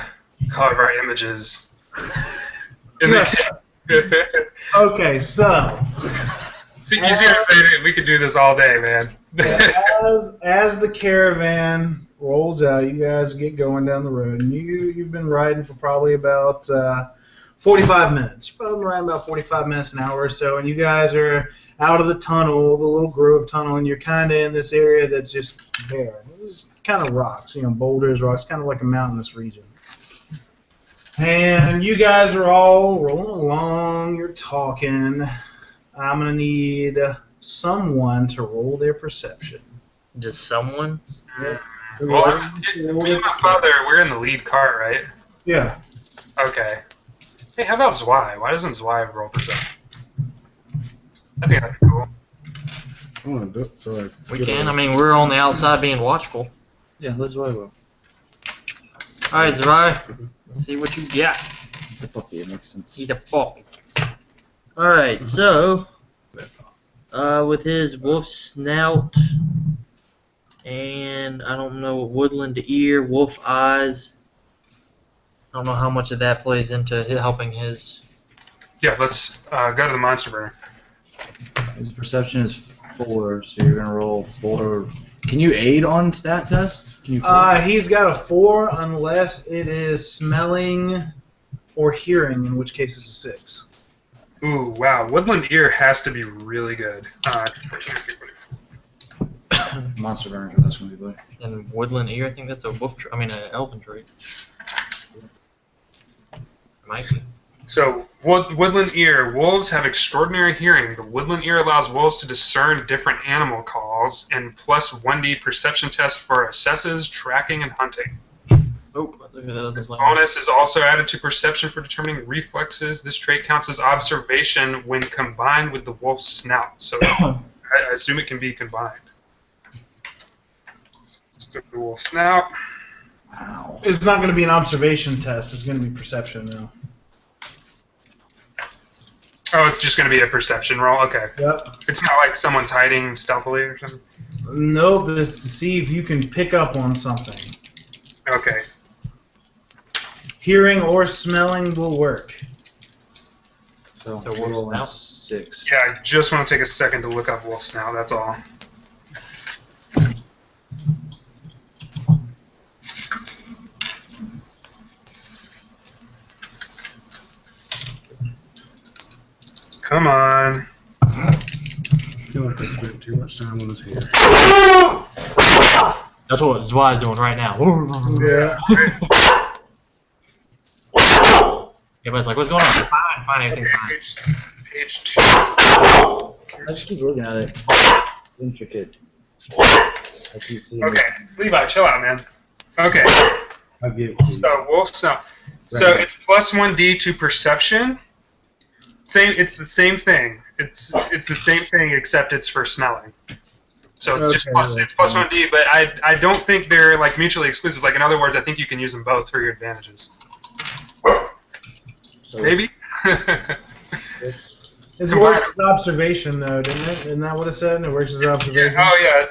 our images. In the Okay, so See, you see what I'm saying? We could do this all day, man. as the caravan rolls out, you guys get going down the road, and you've been riding for probably about 45 minutes. You've probably been riding about 45 minutes an hour or so, and you guys are out of the tunnel, the little grove tunnel, and you're kind of in this area that's just bare. It's kind of rocks, boulders, rocks, kind of like a mountainous region. And you guys are all rolling along, you're talking. I'm going to need someone to roll their perception. Just someone? Well, me and my father, we're in the lead cart, right? Yeah. Okay. Hey, how about Zwei? Why doesn't Zwei roll perception? I think that'd be cool. Sorry. We can. I mean, we're on the outside being watchful. Yeah, let's roll. Alright, Zari. Let's see what you got. The fuck yeah, makes sense. He's a puppy. Alright, so That's awesome. with his wolf snout and I don't know, woodland ear, wolf eyes. I don't know how much of that plays into helping his. Yeah, let's go to the monster burner. His perception is 4, so you're gonna roll 4. Can you aid on stat test? Can you? He's got a 4 unless it is smelling or hearing, in which case it's a 6. Ooh, wow. Woodland Ear has to be really good. Monster Burner, that's gonna be good. And Woodland Ear, I think that's a an elven trait. Might be. So, Woodland Ear. Wolves have extraordinary hearing. The Woodland Ear allows wolves to discern different animal calls, and plus 1d perception test for assesses, tracking, and hunting. Oh, This bonus is also added to perception for determining reflexes. This trait counts as observation when combined with the wolf's snout. So, I assume it can be combined. Let's go to the wolf's snout. Wow. It's not going to be an observation test. It's going to be perception now. Oh, it's just going to be a perception roll? Okay. Yep. It's not like someone's hiding stealthily or something? Nope, it's to see if you can pick up on something. Okay. Hearing or smelling will work. So wolf's we're rolling snout? 6. Yeah, I just want to take a second to look up wolf snout, that's all. Come on. I feel like I spent too much time on this hair. That's what Zwai's doing right now. Yeah. Everybody's like, what's going on? Fine, everything's fine. Page 2. I just keep looking at it. Intricate. I keep seeing Okay, Levi, chill out, man. Okay, I get it. so wolf snout. So it's plus 1d to perception. It's the same thing. It's the same thing except it's for smelling. So it's just plus 1d, but I don't think they're like mutually exclusive. Like in other words, I think you can use them both for your advantages. So Maybe. It works as observation, though, didn't it? Isn't that what it said? It works as observation. Oh yeah.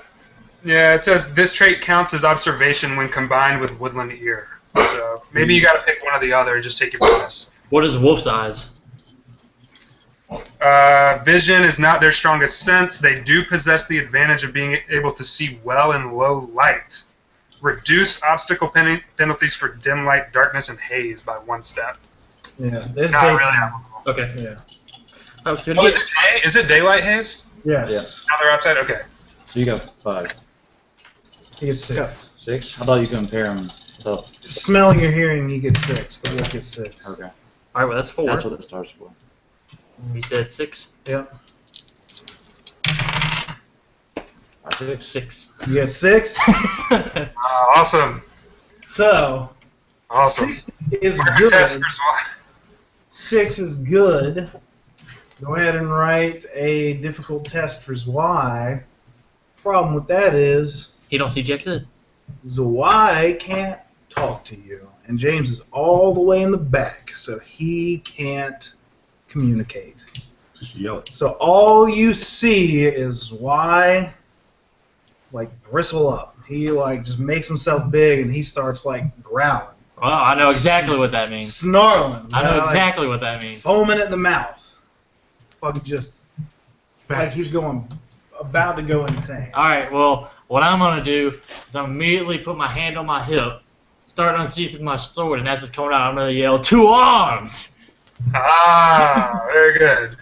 Yeah, it says this trait counts as observation when combined with Woodland Ear. So maybe you got to pick one or the other and just take your bonus. What is wolf's eyes? Vision is not their strongest sense. They do possess the advantage of being able to see well in low light. Reduce obstacle penalties for dim light, darkness, and haze by 1 step. Yeah. Not really applicable. Okay. Yeah. Oh, so Oh, is it daylight haze? Yes. Now they're outside? Okay. So you got 5. He gets 6. 6? How about you compare them? So, Smelling or hearing, you get 6. The wolf gets 6. okay. All right, well, that's 4. That's what the star's for. You said 6? Yep. 6. You get 6. Awesome. So, Awesome. 6 is Market good. test for Swan. 6 is good. Go ahead and write a difficult test for Zwei. Problem with that is He don't see Jackson? Zwei can't talk to you, and James is all the way in the back, so he can't communicate. Just yell it. So all you see is Zwei like bristle up. He like just makes himself big, and he starts like growling, Well, I know exactly what that means. snarling. I know like, exactly what that means. foaming at the mouth. Fucking just like he's about to go insane. All right, well, what I'm going to do is I'm immediately put my hand on my hip, start unsheathing my sword, and as it's coming out, I'm going to yell, 2 arms! Ah, very good.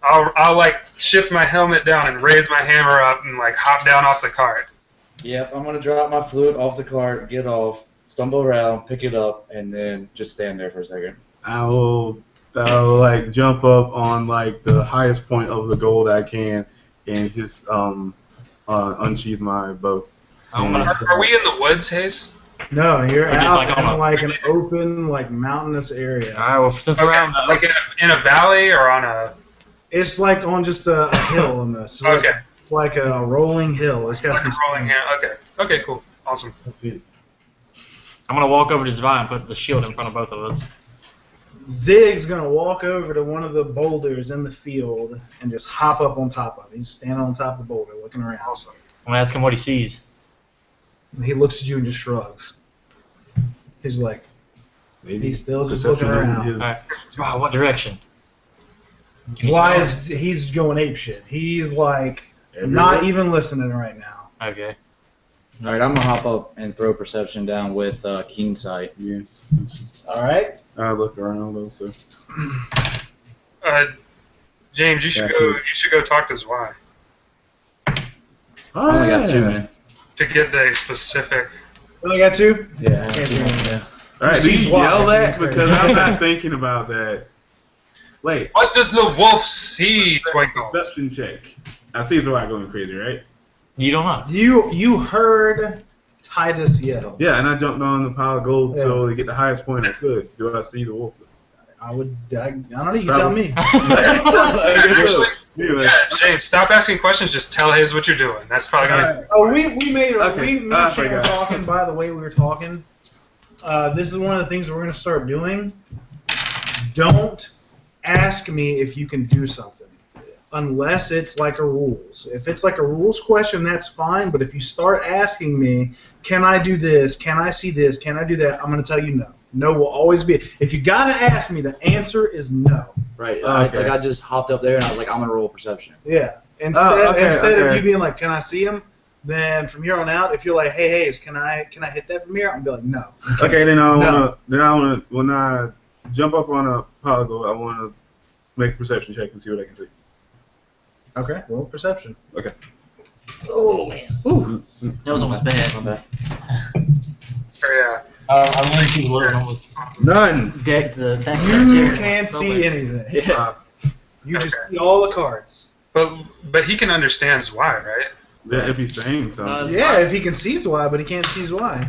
I'll like shift my helmet down and raise my hammer up and like hop down off the cart. Yep, I'm gonna drop my flute off the cart, get off, stumble around, pick it up, and then just stand there for a second. I'll like jump up on like the highest point of the gold I can and just unsheath my bow. Are we in the woods, Hayes? No, you're just out like on in a- like an open, like mountainous area. All right, well, since we're out in the Like in a valley or on a... It's like on just a hill in this. It's Okay. Like a rolling hill. It's got Like a some rolling here. Okay. Okay, cool. Awesome. I'm going to walk over to Zwei and put the shield in front of both of us. Zig's gonna walk over to one of the boulders in the field and just hop up on top of it. He's standing on top of the boulder, looking around. Awesome. I'm going to ask him what he sees. And he looks at you and just shrugs. He's like, Maybe he's still just perception looking isn't around. his- All right. Zwei, what direction? Why is he's going ape shit? He's like not even listening right now. Okay. All right, I'm gonna hop up and throw perception down with keen sight. Yeah. All right. I look around also. James, you should go. You should go talk to Zwei I only got 2, man. to get the specific. Only got 2. Yeah. Can't do it. Yeah. All right, do you Zwei. yell that? Because I'm not thinking about that. Wait. What does the wolf see, Twinkle? Perception check. I see Zwei going crazy, right? You don't know. You heard Titus yell. Yeah, and I jumped on the pile of gold so to get the highest point I could. Do I see the wolf? I don't know. You tell me. Actually, yeah, James, stop asking questions. Just tell Hayes what you're doing. That's probably gonna. Oh, we made Okay. me and Shane were talking. By the way, we were talking. This is one of the things that we're gonna start doing. Don't ask me if you can do something, unless it's like a rules. If it's like a rules question, that's fine. But if you start asking me, can I do this? Can I see this? Can I do that? I'm gonna tell you no. No will always be. If you gotta ask me, the answer is no. Right. Okay. Like I just hopped up there and I was like, I'm gonna roll perception. Yeah. Instead of okay. you being like, can I see him? Then from here on out, if you're like, hey Hayes, can I hit that from here? I'm gonna be like, no. Okay, then I No. wanna when I jump up on a pile of gold, I wanna make a perception check and see what I can see. Okay. Roll perception. Okay. Oh man. Ooh. That was almost bad. Yeah. I learned too low and almost None. decked the back of You the chair. can't So see bad. anything. Yeah. You just Okay. see all the cards. But he can understand Zwei, right? Yeah, if he's saying something. Yeah, if he can see Zwei, but he can't see Zwei.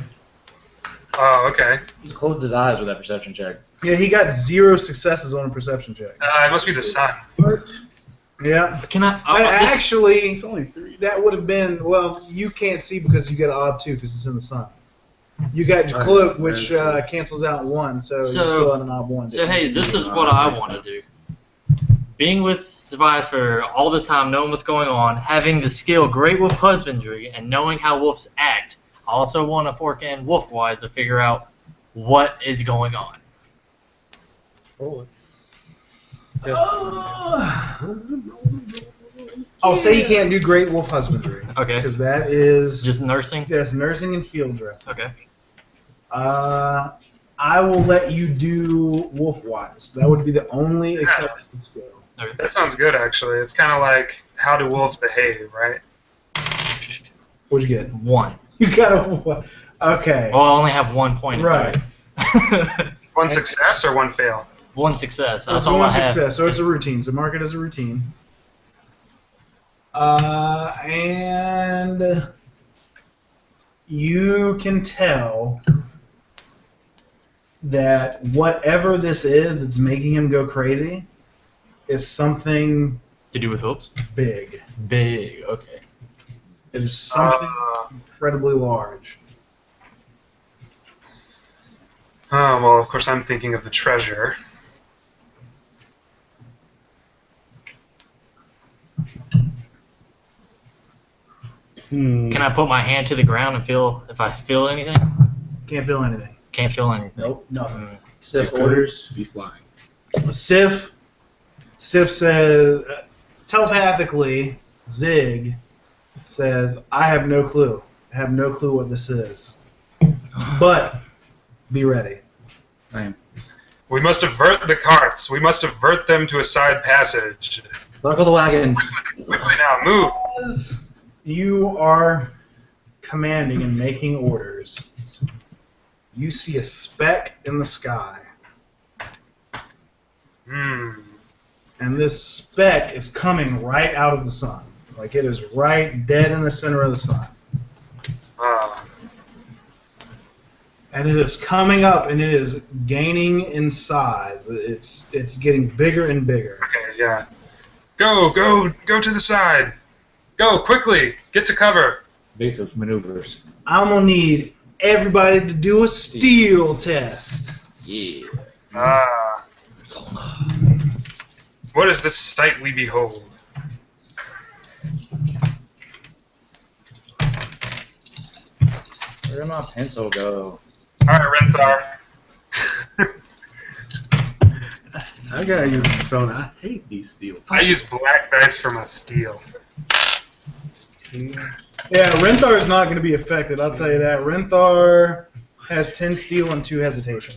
Oh, okay. He closed his eyes with that perception check. Yeah, he got 0 successes on a perception check. It must be the sun. Yeah. Can I? But this- actually, It's only 3. that would have been, well, you can't see because you get an odd 2 because it's in the sun. You got your cloak, which cancels out 1, so you still have an odd 1. So hey, this is what I want to do. Being with Survive for all this time, knowing what's going on, having the skill Great Wolf Husbandry, and knowing how wolves act, I also want to fork in Wolf-wise to figure out what is going on. I'll say you can't do Great Wolf Husbandry. Okay. Because that is Just nursing? that's nursing and field dressing. Okay. I will let you do Wolf-wise. That would be the only acceptable skill. That sounds good, actually. It's kind of like how do wolves behave, right? What'd you get? 1. You got a okay. Well, I only have 1 point. Right. One success or one fail? 1 success. That's That's all one I have. success, so it's a routine. So mark it as a routine. And you can tell that whatever this is that's making him go crazy is something To do with hoops? big. Big. Okay. It is something incredibly large. Oh, well, of course I'm thinking of the treasure. Can I put my hand to the ground and feel if I feel anything? Can't feel anything. Can't feel anything. Nope, nothing. Sif orders. Be flying. Sif says, telepathically, Zig says, I have no clue. I have no clue what this is. But be ready. I am. We must avert the carts. We must avert them to a side passage. Circle the wagons. Quickly now, move. As you are commanding and making orders, you see a speck in the sky. And this speck is coming right out of the sun. Like it is right dead in the center of the sun. And it is coming up and it is gaining in size. It's getting bigger and bigger. Okay, yeah. Go to the side. Go, quickly. Get to cover. Evasive maneuvers. I'm gonna need everybody to do a steel test. Yeah. What is this sight we behold? Where did my pencil go? Alright, Renthar. I gotta use Persona. I hate these steel. I use black dice for my steel. Yeah, Renthar is not going to be affected, I'll tell you that. Renthar has 10 steel and 2 hesitation.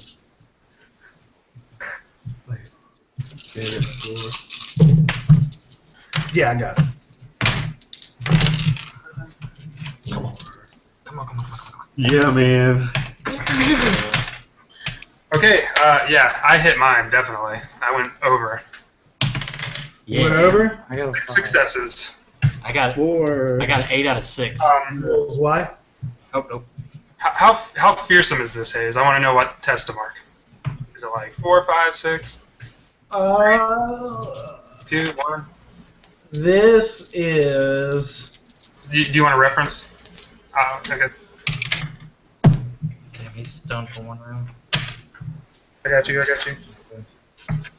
Yeah, I got it. Come on. Yeah, man. Okay, yeah, I hit mine, definitely. I went over. Yeah. Went over? I got a 5. 6 successes. I got 4. I got an 8 out of 6. Rolls why? Oh, nope. How fearsome is this haze? I want to know what test to mark. Is it like 4, 5, 6, 2, 1? This is... Do you want a reference? Okay. Damn, he's stoned for 1 round. I got you.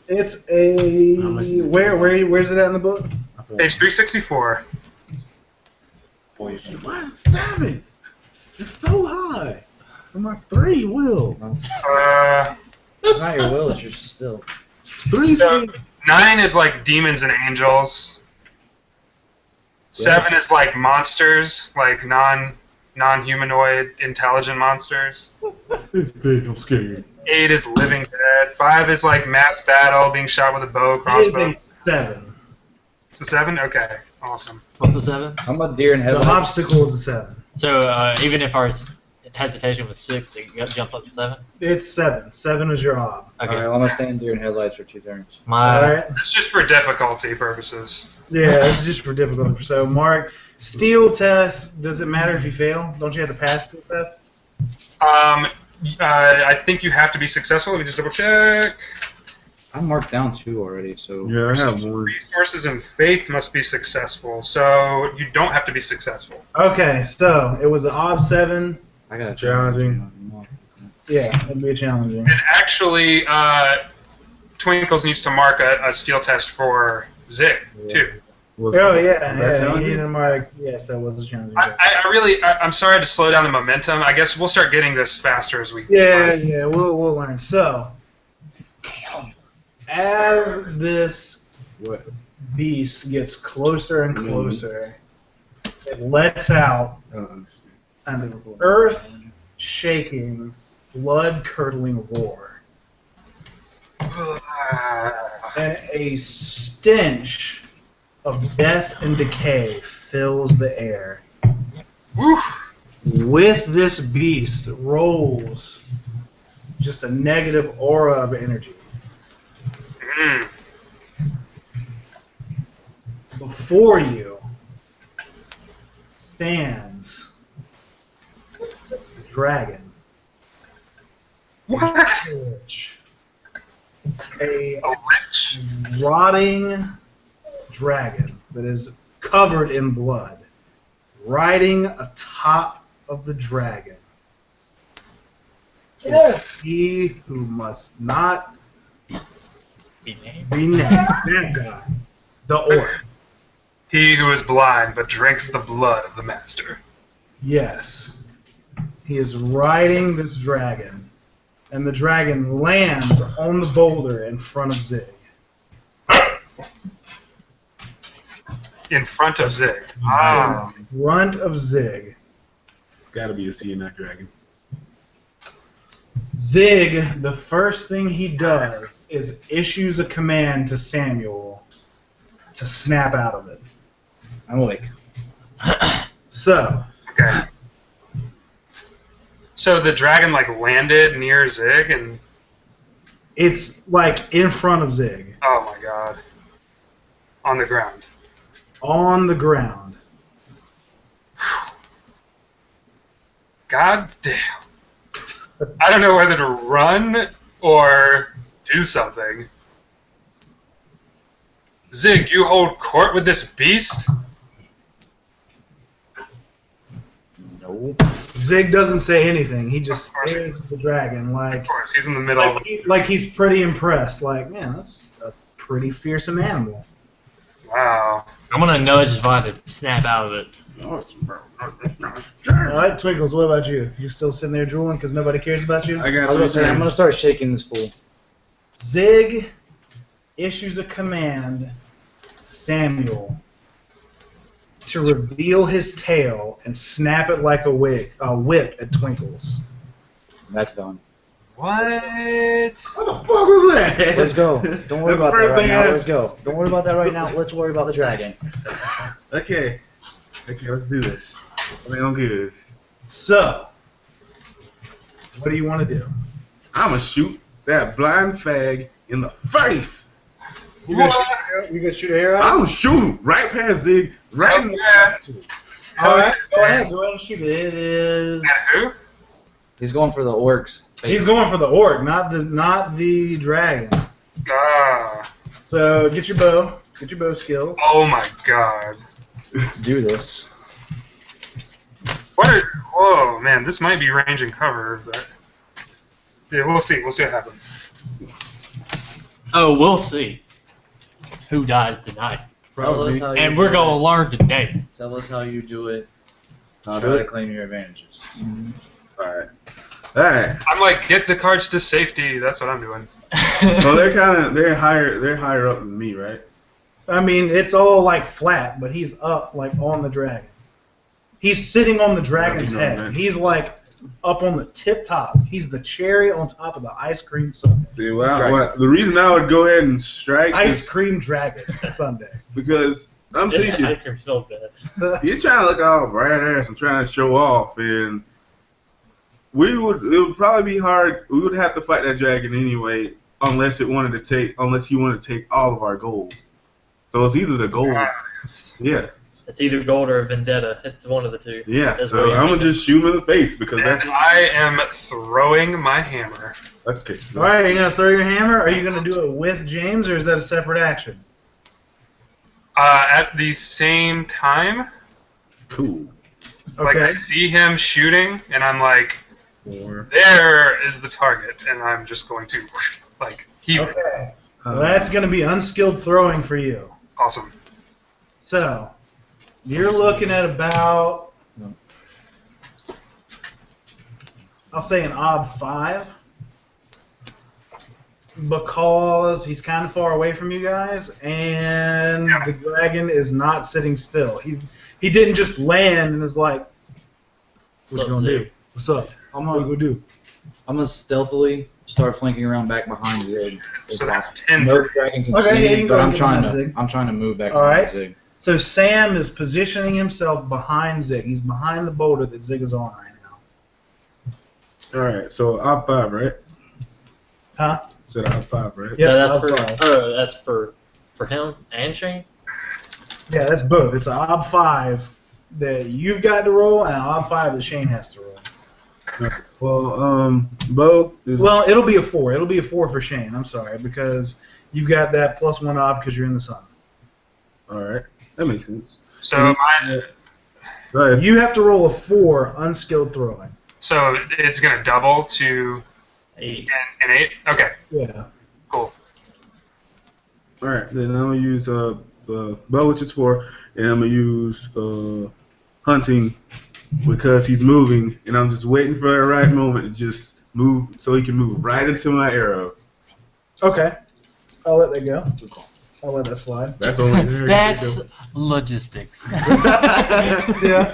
It's a... Where's it at in the book? Page 364. Why is it 7? It's so high. I'm like 3, Will. It's not your will, it's your still. 3 So, 9 is like demons and angels. 7 is like monsters, like non-humanoid intelligent monsters. It's big. I'm scared. 8 is living dead. 5 is like mass battle, being shot with a bow, crossbow. It is a 7. It's a 7? Okay, awesome. What's the 7? How about deer and The headlights? obstacle is a 7. So even if our hesitation was 6, it jumped up to 7? It's 7. 7 is your ob. Okay. Alright, well, I'm gonna stay in deer and headlights for 2 turns. Alright? It's just for difficulty purposes. Yeah, this is just for difficulty. So, Mark, steel test, does it matter if you fail? Don't you have to pass steel test? I think you have to be successful. Let me just double check. I marked down 2 already, so... Yeah, I have 1. Resources and faith must be successful, so you don't have to be successful. Okay, so it was an ob 7. I got a Challenging. Yeah, it'd be challenging. And actually, Twinkles needs to mark a steel test for Zig, too. Oh, yeah, he didn't mark. Yes, that was a challenging. I'm sorry to slow down the momentum. I guess we'll start getting this faster as we go. Yeah, we'll learn. So, as this beast gets closer and closer, it lets out an earth-shaking, blood-curdling roar. And a stench of death and decay fills the air. Woo. With this beast rolls just a negative aura of energy. Mm. Before you stands the dragon. What? A lich? rotting dragon that is covered in blood, riding atop of the dragon. Is he who must not be named. That guy. The orc. He who is blind but drinks the blood of the master. Yes. He is riding this dragon, and the dragon lands on the boulder in front of Zig. In front of Zig. In front of Zig. It's gotta be a sea in that dragon. Zig, the first thing he does is issues a command to Samuel to snap out of it. I'm awake. So. Okay. So the dragon like landed near Zig and. It's like in front of Zig. Oh my god. On the ground. On the ground. God damn. I don't know whether to run or do something. Zig, you hold court with this beast? No. Zig doesn't say anything. He just stares at the dragon like. Of course, he's in the middle of Like he's pretty impressed. Like, man, that's a pretty fearsome animal. Wow. I'm gonna nudge Vaughn to snap out of it. All right, Twinkles, what about you? You still sitting there drooling because nobody cares about you? I got I was gonna say, I'm gonna start shaking this fool. Zig issues a command to Samuel to reveal his tail and snap it like a whip at Twinkles. That's done. What? What the fuck was that? Let's go. Don't worry That's the about that first right thing now. I- Let's go. Don't worry about that right now. Let's worry about the dragon. Okay, let's do this. I think I'm good. So, what do you want to do? I'ma shoot that blind fag in the face. You gonna shoot an arrow? I'm shooting right past Zig, right in the All right, go ahead and shoot it. It is. Who? He's going for the orcs. He's going for the orc, not the dragon. Ah. So get your bow skills. Oh my god. Let's do this. Whoa, man, this might be range and cover, but yeah, we'll see. We'll see what happens. Oh, we'll see who dies tonight. Tell us how you And do we're it. going to learn today. Tell us how you do it. How Sure. to claim your advantages. Alright. Alright. I'm like, get the cards to safety. That's what I'm doing. So they're higher up than me, right? I mean, it's all like flat, but he's up like on the dragon. He's sitting on the dragon's head. He's like up on the tip top. He's the cherry on top of the ice cream sundae. See, well, the reason I would go ahead and strike Ice is cream dragon sundae. because I'm This thinking ice cream smells bad. he's trying to look all bright ass and trying to show off, and it would probably be hard. We would have to fight that dragon anyway, unless he wanted to take all of our gold. So it's either the gold, yeah, It's either gold or vendetta. It's one of the two. yeah. That's So way I'm gonna just shoot him in the face because that's And I am throwing my hammer. okay. All right, are you gonna throw your hammer? Are you gonna do it with James, or is that a separate action? At the same time, Cool. like I Okay. see him shooting, and I'm like, 4. there is the target, and I'm just going to like heave it. Okay. Well, that's gonna be unskilled throwing for you. Awesome. So, you're looking at about, I'll say an odd 5, because he's kind of far away from you guys, and the dragon is not sitting still. He didn't just land and is like, "What you gonna do? What's up? I'm What you gonna gonna do?" stealthily start flanking around back behind Zig. So that's 10 No for dragon can Okay, see yeah, you me, can but go I'm and get trying behind to. Zig. I'm trying to move back All behind right. Zig. So Sam is positioning himself behind Zig. He's behind the boulder that Zig is on right now. All right. So I'm 5, right? Huh? Said I'm 5, right? Yeah, that's Ob for 5. that's for him and Shane. Yeah, that's both. It's an Ob 5 that you've got to roll and an Ob 5 that Shane has to roll. Well, Bo is Well, it'll be a 4. It'll be a 4 for Shane. I'm sorry, because you've got that +1 Ob because you're in the sun. all right. That makes sense. So mine. Go ahead. You have to roll a 4 unskilled throwing. So it's gonna double to 8. an 8. Okay, Yeah. cool. All right. Then I'm gonna use Bo, which is 4, and I'm gonna use hunting because he's moving, and I'm just waiting for the right moment to just move so he can move right into my arrow. Okay. I'll let that go. I'll let that slide. That's only there. That's logistics. Yeah.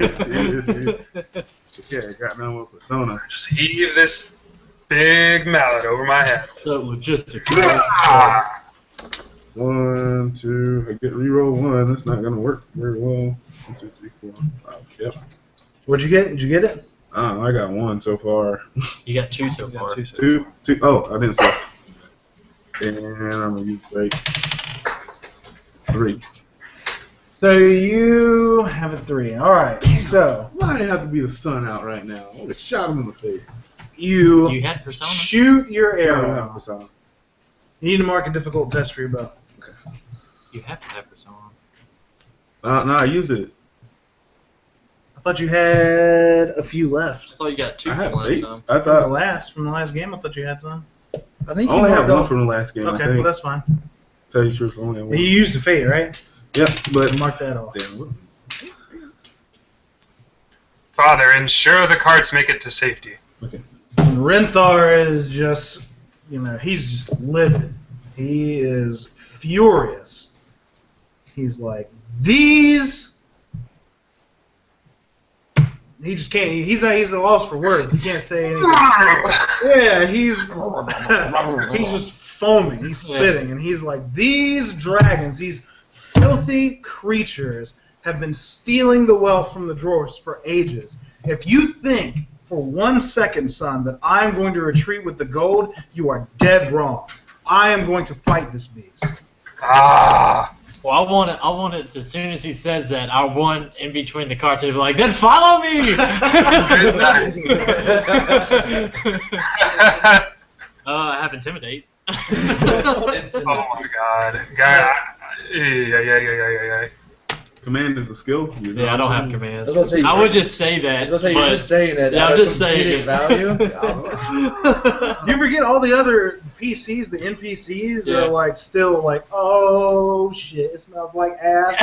Okay, I got my one persona. Just heave this big mallet over my head. So logistics. Ah! 1, 2. I get reroll 1. That's not gonna work very well. 1, 2, 3, 4, 5. Yep. What'd you get? Did you get it? I got 1 so far. You got 2 so far. 2. Oh, I didn't say. And I'm gonna use like 3. So you have a 3. All right. So Why did it have to be the sun out right now? I would have shot him in the face. you You had persona. shoot your I don't have arrow. persona. You need to mark a difficult test for your bow. You have to have persona. No, I used it. I thought you had a few left. I thought you got 2 I from have last 8. time. I thought From the last game, I thought you had some. I think I only you have marked 1 off- from the last game. Okay, I well think. that's fine. Tell you the truth, I only have 1. You used the fate, right? Yep, but Mark that off. damn, what? Father, ensure the carts make it to safety. And Renthar is just, he's just livid. He is furious. He's like, these. He just can't. He's at a loss for words. He can't say anything. Yeah, he's just foaming. He's spitting, and he's like, these dragons, these filthy creatures, have been stealing the wealth from the dwarves for ages. If you think for 1 second, son, that I'm going to retreat with the gold, you are dead wrong. I am going to fight this beast. Well, I want it as soon as he says that, I want in between the carts to be like, then follow me! I have Intimidate. Oh my god. Guy, yeah. Command is a skill. Yeah, I don't have command. I would just say that. I was you're just saying that. Yeah, I'm just saying it. Value. You forget all the other PCs, the NPCs are like still like, oh shit, it smells like ass.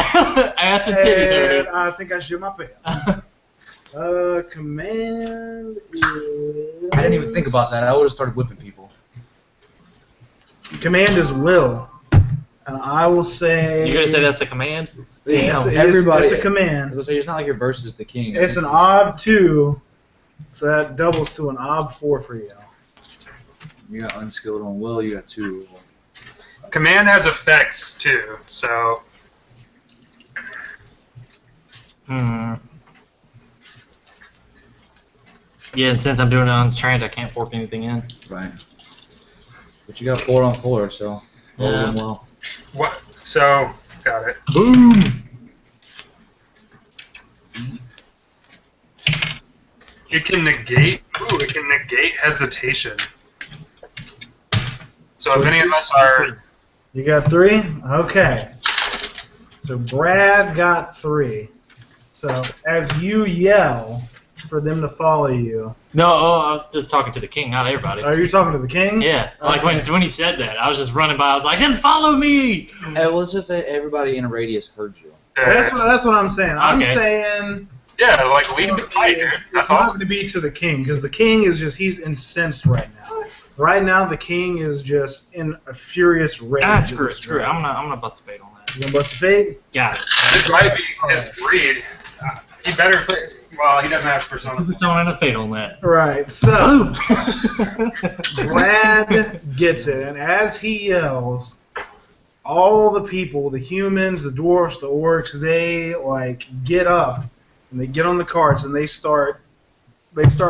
Ass and titties. And I think I shit my pants. Command is... I didn't even think about that. I would have started whipping people. Command is will. And I will say... You're going to say that's a command? Yeah, everybody. It's a command. I was say it's not like you're versus the king. It's an odd 2, so that doubles to an odd 4 for you. You got unskilled on will. You got 2. Command has effects too, so. Yeah, and since I'm doing it on trained, I can't fork anything in. Right. But you got 4 on 4, so. Yeah. Well. What? So, got it. Boom! It can negate. Ooh, it can negate hesitation. So if any of us are. You got 3? Okay. So Brad got 3. So as you yell for them to follow you. No, I was just talking to the king, not everybody. Are you talking to the king? Yeah, like when he said that, I was just running by. I was like, "Then follow me." Let's just say everybody in a radius heard you. That's what I'm saying. I'm Okay. saying. Yeah, like lead the fight, dude. That's It's not awesome. going to be to the king because the king is he's incensed right now. Right now, the king is just in a furious rage. Ah, screw it. I'm gonna bust a fade on that. You gonna bust a fade? Got it. This might be his breed. He better put. Well, he doesn't have persona. Put someone in a fade on that. Right. So Boom. Brad gets it, and as he yells, all the people, the humans, the dwarfs, the orcs, they like get up and they get on the carts and they start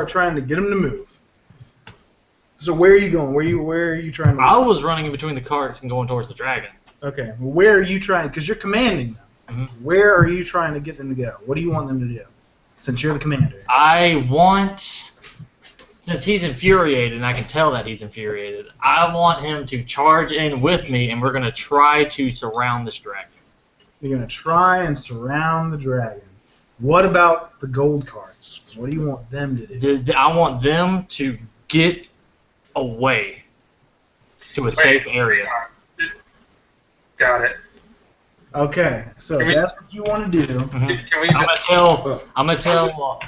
trying to get them to move. So where are you going? Where are you trying to? I was running in between the carts and going towards the dragon. Okay. Well, where are you trying? Because you're commanding them. Mm-hmm. Where are you trying to get them to go? What do you want them to do? Since you're the commander. I want, since he's infuriated, and I can tell that he's infuriated, I want him to charge in with me, and we're going to try to surround this dragon. You're going to try and surround the dragon. What about the gold carts? What do you want them to do? I want them to get away to a safe area. Got it. Okay, so that's what you want to do. Mm-hmm. Can we I'm gonna tell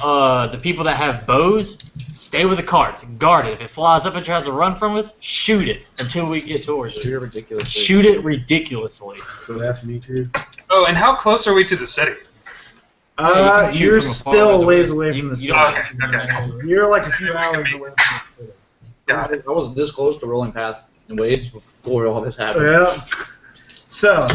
the people that have bows, stay with the carts, guard it. If it flies up and tries to run from us, shoot it until we get towards it. Shoot it ridiculously. Shoot it ridiculously. So that's me too. Oh, and how close are we to the city? Yeah, you can shoot You're from a far still a ways ways away. away from the You city. don't- Okay. You're like a few hours away from the city. Got it. I was this close to rolling path and waves before all this happened. Yeah. So,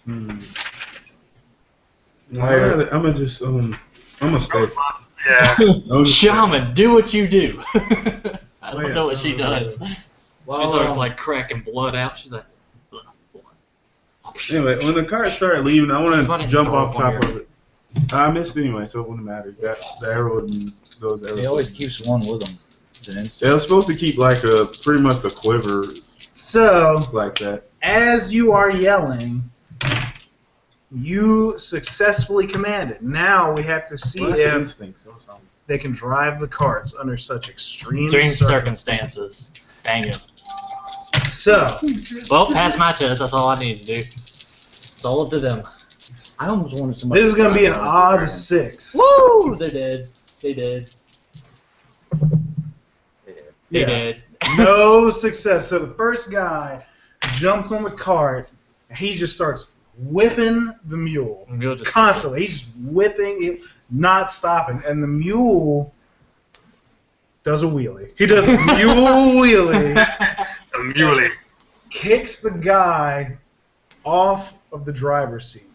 I'm gonna stay. Yeah. Shaman, do what you do. I don't know what she does. She starts like cracking blood out. She's like, blood. Anyway, when the carts start leaving, I want Somebody to jump throw off up on top of it. I missed anyway, so it wouldn't matter. The arrow goes there. He always keeps one with him. It's an instant. They're supposed to keep like a pretty much a quiver so like that. as you are yelling, you successfully commanded. Now we have to see Well, that's an if instinct. So something. they can drive the carts under such extreme Circumstances. Dang it. So, Well, pass my test. That's all I need to do. It's all up to them. I almost wanted somebody. This is going to be an odd 6. Woo! They did. They did. They Yeah. did. No success. So the first guy jumps on the cart, and he just starts whipping the mule constantly. He's just whipping it, not stopping. And the mule does a wheelie. He does a mule wheelie. A muley. Kicks the guy off of the driver's seat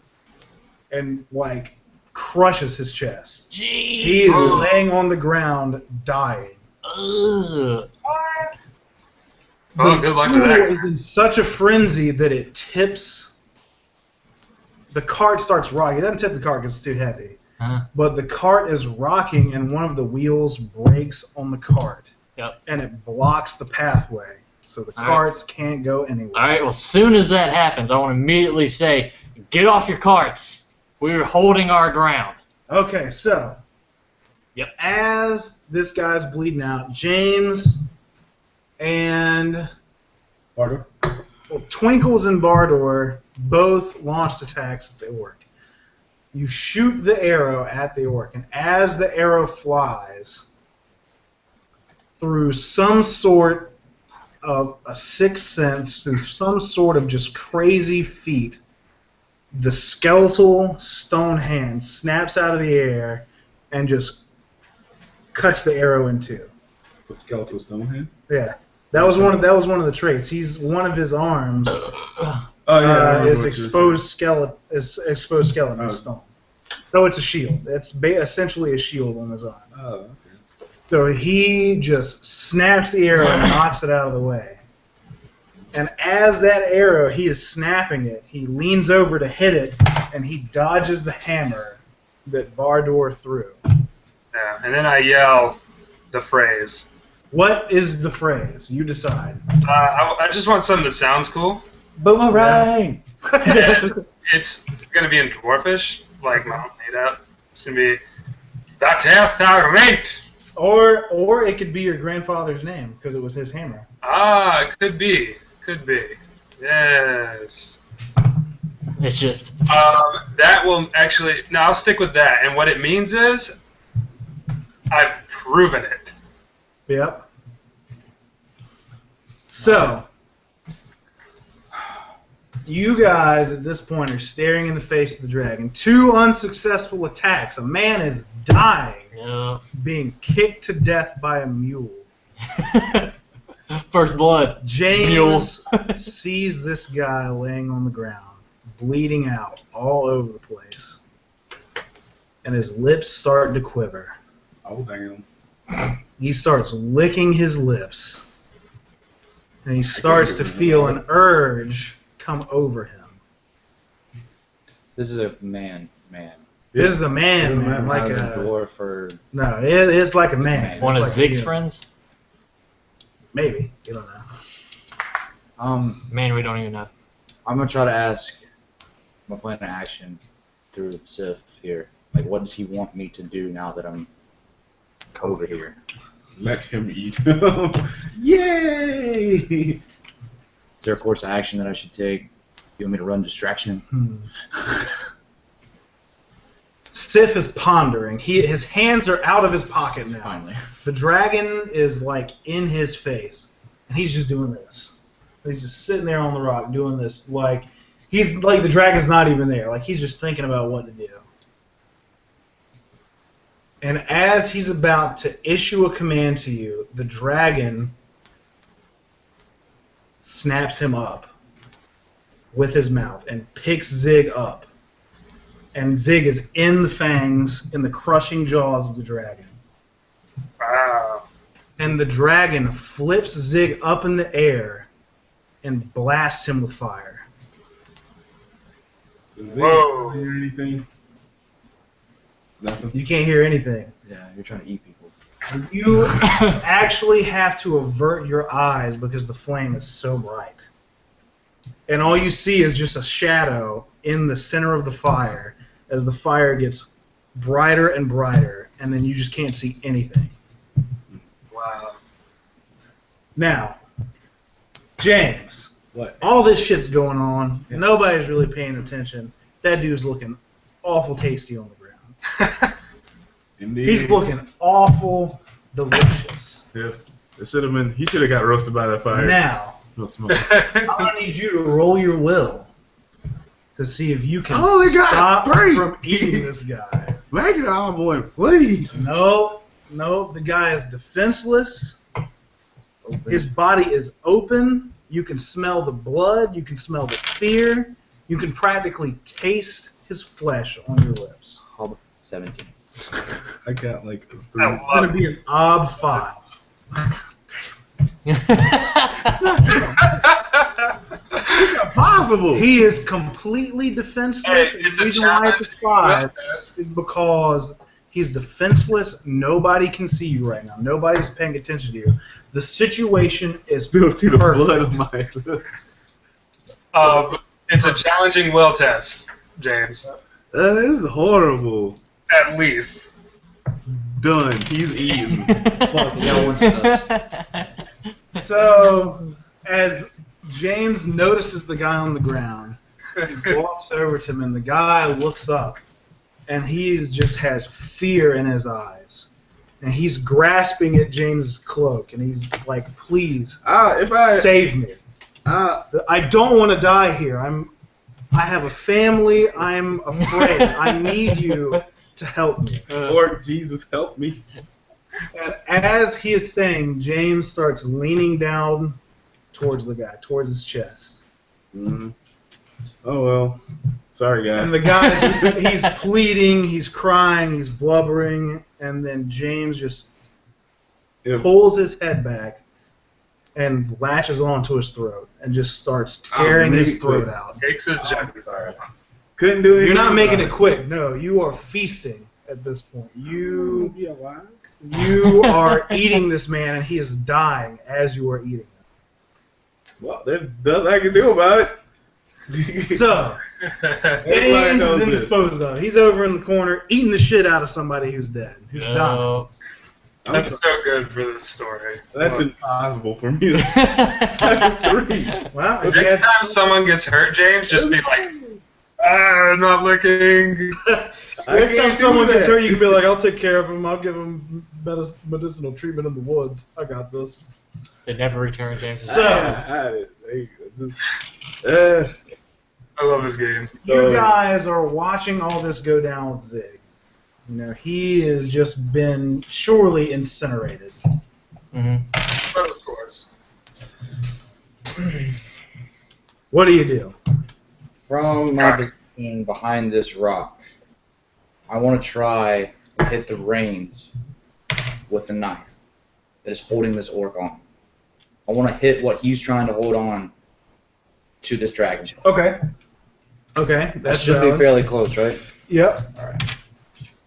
and, like, crushes his chest. Jeez. He is laying on the ground, dying. Ugh. What? Oh, good luck with mule that. is in such a frenzy that it tips. The cart starts rocking. It doesn't tip the cart because it's too heavy. Huh? But the cart is rocking, and one of the wheels breaks on the cart. Yep. And it blocks the pathway. So the carts can't go anywhere. All right. Well, as soon as that happens, I want to immediately say, get off your carts. We're holding our ground. Okay, so. Yep. As this guy's bleeding out, James and Bardo? Twinkles and Bardor both launched attacks at the orc. You shoot the arrow at the orc, and as the arrow flies, through some sort of a sixth sense, through some sort of just crazy feat, the skeletal stone hand snaps out of the air and just cuts the arrow in two. The skeletal stone hand? Yeah. That was one of the traits. He's one of his arms is exposed skeleton of stone. So it's a shield. It's essentially a shield on his arm. Oh, okay. So he just snaps the arrow and knocks it out of the way. And as that arrow, he is snapping it, he leans over to hit it, and he dodges the hammer that Bardor threw. Yeah, and then I yell the phrase. What is the phrase? You decide. I just want something that sounds cool. Boomerang! It's going to be in Dwarfish, like Mount made up. It's going to be, that hath thou rent! Or it could be your grandfather's name, because it was his hammer. Ah, it could be. Could be. Yes. It's just. That will actually... No, I'll stick with that. And what it means is, I've proven it. Yep. So, you guys at this point are staring in the face of the dragon. 2 unsuccessful attacks. A man is dying, being kicked to death by a mule. First blood. James sees this guy laying on the ground, bleeding out all over the place, and his lips start to quiver. Oh, damn. He starts licking his lips, and he starts to feel an urge come over him. This is a man. This is a man, like Not a dwarf or... No, it's like a man. One It's of like Zig's a- friends? Maybe. You don't know. Man, we don't even know. I'm gonna try to ask my plan of action through Sif here. Like, what does he want me to do now that I'm over here? Let him eat. Yay! Is there a course of action that I should take? You want me to run distraction? Sif is pondering. His hands are out of his pocket now. Finally. The dragon is like in his face, and he's just doing this. He's just sitting there on the rock doing this. Like he's like the dragon's not even there. Like he's just thinking about what to do. And as he's about to issue a command to you, the dragon snaps him up with his mouth and picks Zig up. And Zig is in the fangs, in the crushing jaws of the dragon. Wow. And the dragon flips Zig up in the air and blasts him with fire. Does Whoa. hear anything? Nothing. You can't hear anything. Yeah, you're trying to eat people. You actually have to avert your eyes because the flame is so bright. And all you see is just a shadow in the center of the fire as the fire gets brighter and brighter, and then you just can't see anything. Wow. Now, James, What? all this shit's going on. Nobody's really paying attention. That dude's looking awful tasty on the ground. Indeed. He's looking awful delicious. Yeah. It should have been. He should have got roasted by that fire. Now, No smoke. I'm gonna need you to roll your will to see if you can I only got stop 3. from eating this guy. Make it on, boy, please. No, the guy is defenseless. His body is open. You can smell the blood. You can smell the fear. You can practically taste his flesh on your lips. 17. I got like a 3. It's going to be an ob 5. It's impossible. He is completely defenseless. Hey, And it's the a reason why it's a challenge. 5 is because he's defenseless. Nobody can see you right now. Nobody's paying attention to you. The situation is Still see the perfect. blood on my lips. It's a challenging will test, James. This is horrible. At least. Done. He's eating. Fuck, you got one success. So, as James notices the guy on the ground, he walks over to him, and the guy looks up, and he just has fear in his eyes. And he's grasping at James's cloak, and he's like, please, If I save me. So, I don't want to die here. I have a family. I'm afraid. I need you to help me. Lord Jesus, help me. And as he is saying, James starts leaning down towards the guy, towards his chest. Mm. Oh well. Sorry, guy. And the guy is just, he's pleading, he's crying, he's blubbering, and then James just pulls his head back and latches onto his throat and just starts tearing his throat out. Takes his jugular. Couldn't do it. You're not making it quick. No, you are feasting at this point. You are eating this man, and he is dying as you are eating him. Well, there's nothing I can do about it. So, James is indisposed of. He's over in the corner eating the shit out of somebody who's dead, who's dying. That's so good for this story. That's impossible for me. That's 3. Well, if Next time someone gets hurt, James, just be like, I'm not looking. next time someone gets hurt, you can be like, I'll take care of him. I'll give him medicinal treatment in the woods. I got this. They never return, James. So, I love this game. you guys are watching all this go down with Zig. You know, he has just been surely incinerated. Mm-hmm. But of course. What do you do? From my position behind this rock, I want to try and hit the reins with a knife that is holding this orc on. I want to hit what he's trying to hold on to this dragon. Okay. That should be fairly close, right? Yep. Alright.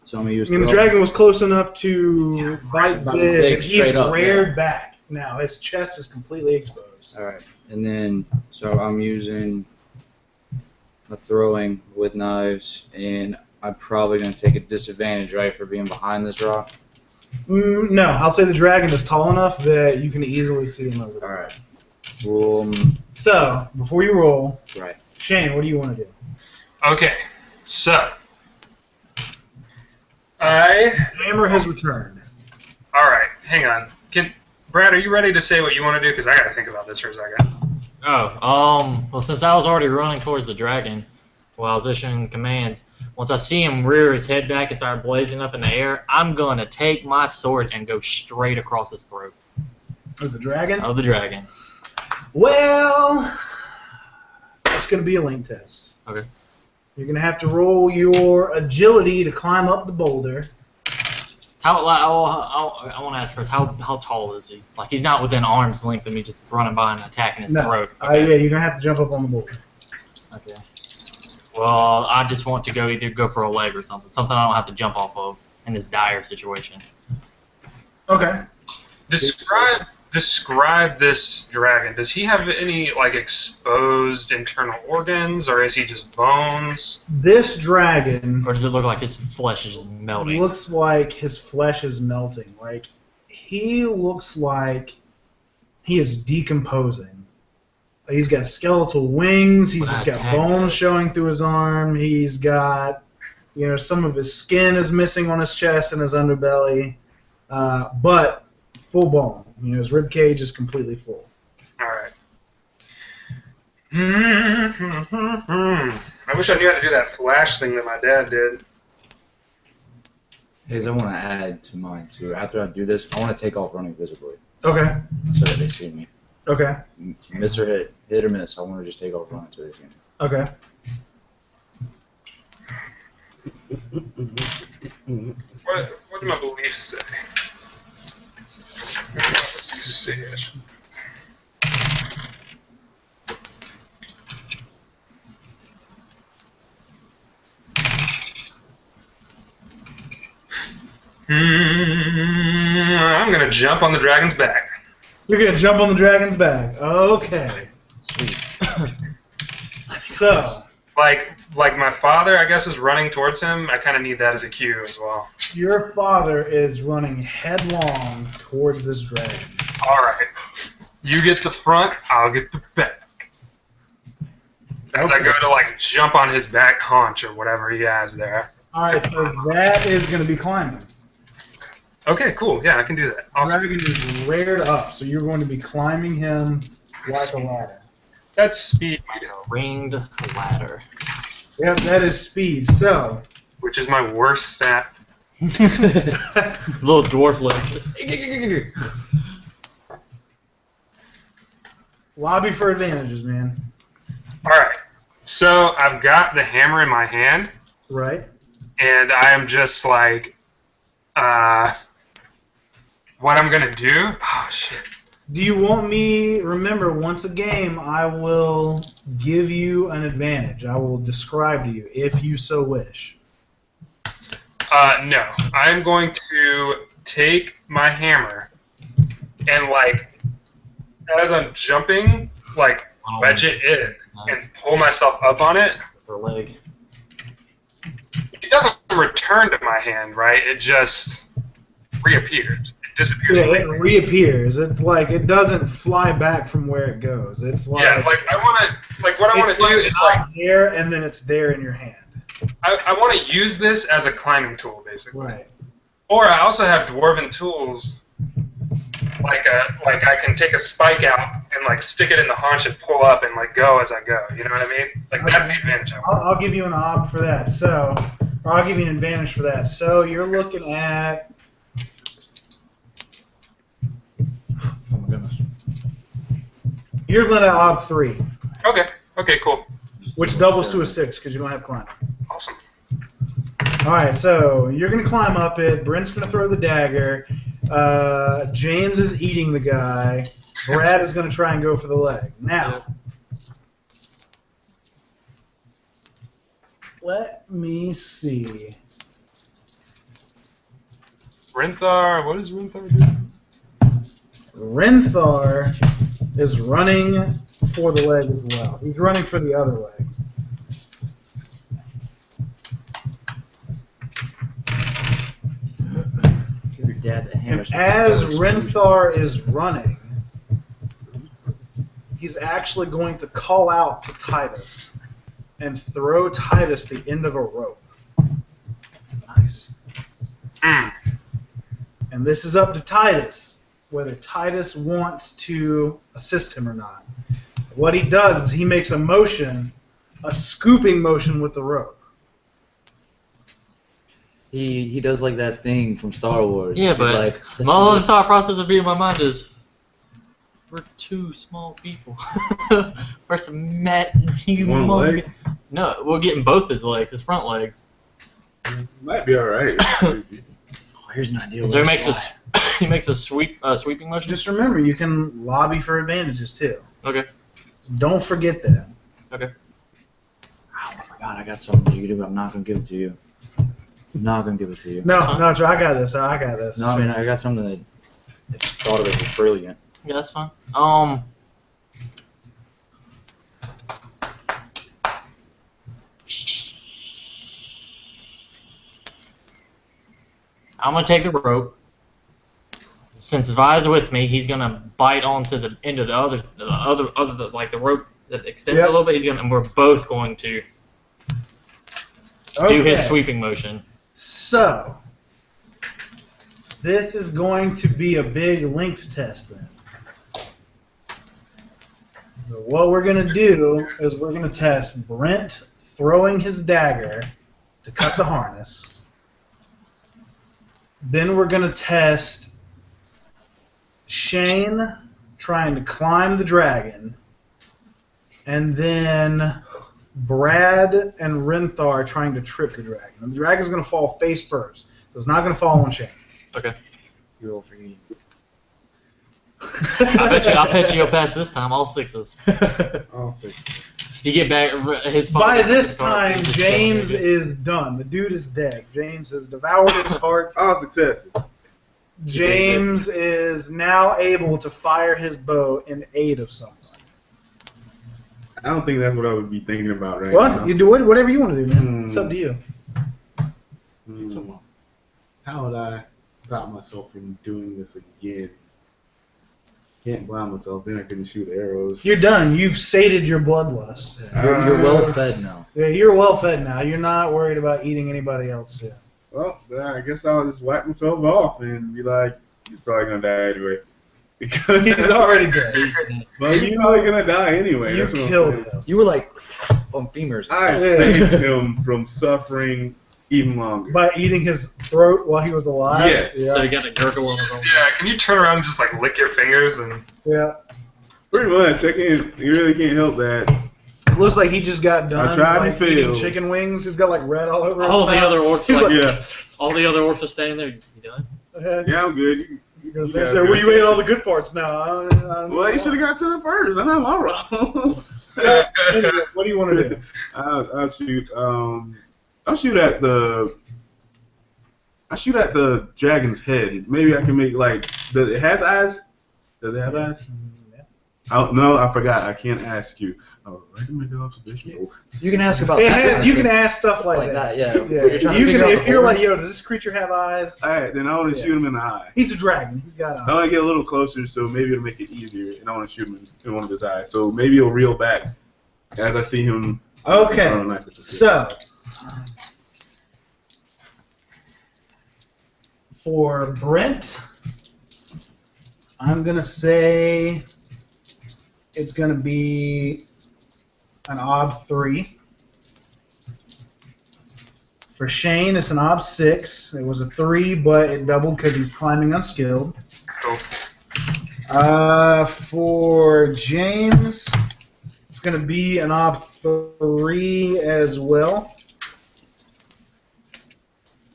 So I'm going to use The dragon was close enough to bite Zig, Zig and he's straight up, reared back. Now his chest is completely exposed. Alright. And then, so I'm using a throwing with knives, and I'm probably going to take a disadvantage, right, for being behind this rock? No, I'll say the dragon is tall enough that you can easily see him over there. Alright. So, before you roll, Right. Shane, what do you want to do? Okay, so. The Hammer has returned. Alright, hang on. Brad, are you ready to say what you want to do? Because I got to think about this for a second. Well, since I was already running towards the dragon while I was issuing commands, once I see him rear his head back and start blazing up in the air, I'm going to take my sword and go straight across his throat. Of the dragon? Of the dragon. Well, it's going to be a link test. Okay. You're going to have to roll your agility to climb up the boulder. I want to ask first, how tall is he? Like, he's not within arm's length of me just running by and attacking his throat. Okay. Yeah, you're going to have to jump up on the boulder. Okay. Well, I just want to either go for a leg or something I don't have to jump off of in this dire situation. Okay. Describe this dragon. Does he have any exposed internal organs, or is he just bones? This dragon. Or does it look like his flesh is melting? Looks like his flesh is melting. Like he looks like he is decomposing. He's got skeletal wings. He's just got bones showing through his arm. He's got You know, some of his skin is missing on his chest and his underbelly, but full bone. You know, his rib cage is completely full. All right. I wish I knew how to do that flash thing that my dad did. Hey, I want to add to mine too. After I do this, I want to take off running visibly. Okay. So that they see me. Okay. Miss or hit or miss. I want to just take off running so they see me. Okay. What do my beliefs say? What do my beliefs say? I'm gonna jump on the dragon's back. You're gonna jump on the dragon's back. Okay. Sweet. So. Like my father, I guess, is running towards him. I kind of need that as a cue as well. Your father is running headlong towards this dragon. All right. You get the front, I'll get the back. As I go to, like, jump on his back haunch or whatever he has there. All right, so that is going to be climbing. Okay, cool. Yeah, I can do that. Awesome. The dragon is reared up, so you're going to be climbing him like a ladder. That's speed, Michael. Ringed ladder. Yep, that is speed. So. Which is my worst stat. Little dwarf legs. Lobby for advantages, man. All right. So I've got the hammer in my hand. Right. And I am just like, what I'm going to do? Oh, shit. Do you want me, remember, once a game, I will give you an advantage. I will describe to you, if you so wish. No. I'm going to take my hammer and, like, as I'm jumping, like, wedge it in and pull myself up on it. Her leg. It doesn't return to my hand, right? It just reappears. It disappears. Yeah, it reappears. It's like it doesn't fly back from where it goes. It's like like I want to, like what I want to do is like there, and then it's there in your hand. I want to use this as a climbing tool, basically. Right. Or I also have dwarven tools, like I can take a spike out and like stick it in the haunch and pull up and like go as I go. You know what I mean? Like that's the advantage. I'll give you an ob for that. So, or I'll give you an advantage for that. So you're looking at. Oh my goodness. You're looking at ob 3. Okay. Okay. Cool. Which doubles to a 6 because you don't have climb. Awesome. All right, so you're gonna climb up it. Brent's gonna throw the dagger. James is eating the guy. Brad is gonna try and go for the leg. Now, let me see. Renthar, what does Renthar do? Renthar is running for the leg as well. He's running for the other leg. Give your dad the hammer. And as Renthar is running, he's actually going to call out to Titus and throw Titus the end of a rope. Nice. And this is up to Titus, whether Titus wants to assist him or not. What he does is he makes a motion, a scooping motion with the rope. He does like that thing from Star Wars. Yeah, He's but like, my only thought process of being in my mind is, we're two small people. Versus Matt, One leg? No, we're getting both his legs, his front legs. Might be alright. Here's an idea. So he makes a sweeping motion. Just remember, you can lobby for advantages too. Okay. Don't forget that. Okay. Oh my god, I got something you can do. I'm not gonna give it to you. I'm not gonna give it to you. No, I got this. I got this. No, I mean I got something that I just thought of it was brilliant. Yeah, that's fine. I'm gonna take the rope. Since Vi's with me, he's gonna bite onto the end of the other like the rope that extends a little bit. And we're both going to do his sweeping motion. So, this is going to be a big linked test then. So what we're going to do is we're going to test Brent throwing his dagger to cut the harness. Then we're going to test Shane trying to climb the dragon. And then Brad and Renthar trying to trip the dragon. And the dragon's going to fall face first, so it's not going to fall on Shane. Okay. You roll for you. I bet you'll pass this time. All sixes. All sixes. You get back his. By this time, James is done. The dude is dead. James has devoured his heart. All successes. James is now able to fire his bow in aid of someone. I don't think that's what I would be thinking about right Well, now. you do whatever you want to do, man. It's up to you. How would I stop myself from doing this again? Can't blind myself, then I couldn't shoot arrows. You're done. You've sated your bloodlust. You're well fed now. Yeah, you're well fed now. You're not worried about eating anybody else soon. Well, I guess I'll just wipe myself off and be like, he's probably gonna die anyway. Because He's already dead. Well, you're probably gonna die anyway. You That's what I'm killed saying. him. You were like on femurs. I saved him from suffering even longer. By eating his throat while he was alive? Yes. Yeah. So you got a gurgle on his own. Yeah, can you turn around and just like lick your fingers and Yeah. Pretty much. You really can't help that. It looks like he just got done I tried like, to eating fail. chicken wings. He's got like red all over his All the mouth. other orcs, He's like, Yeah. all the other orcs are standing there. You done? Yeah, I'm good. They guys say, are well, you good. ate all the good parts now. Well, you should have got to it first. I know I'm wrong. Anyway, what do you want to do? I'll shoot. I'll shoot at the. I shoot at the dragon's head. Maybe I can make like. Does it has eyes? Does it have eyes? Oh no, I forgot. I can't ask you. Oh, I can make an observation. You can ask about It that. has, kind of you can shit. ask stuff like that. that. Yeah. Yeah, You're trying to you figure can, out if the you're lore. like, yo, does this creature have eyes? All right, then I want to Yeah. shoot him in the eye. He's a dragon. He's got I eyes. want to get a little closer, so maybe it'll make it easier, and I want to shoot him in one of his eyes. So maybe he'll reel back as I see him. Okay, throw a knife at the so for Brent, I'm gonna say it's gonna be an ob 3. For Shane, it's an ob 6. It was a 3, but it doubled because he's climbing unskilled. Cool. For James, it's going to be an ob 3 as well.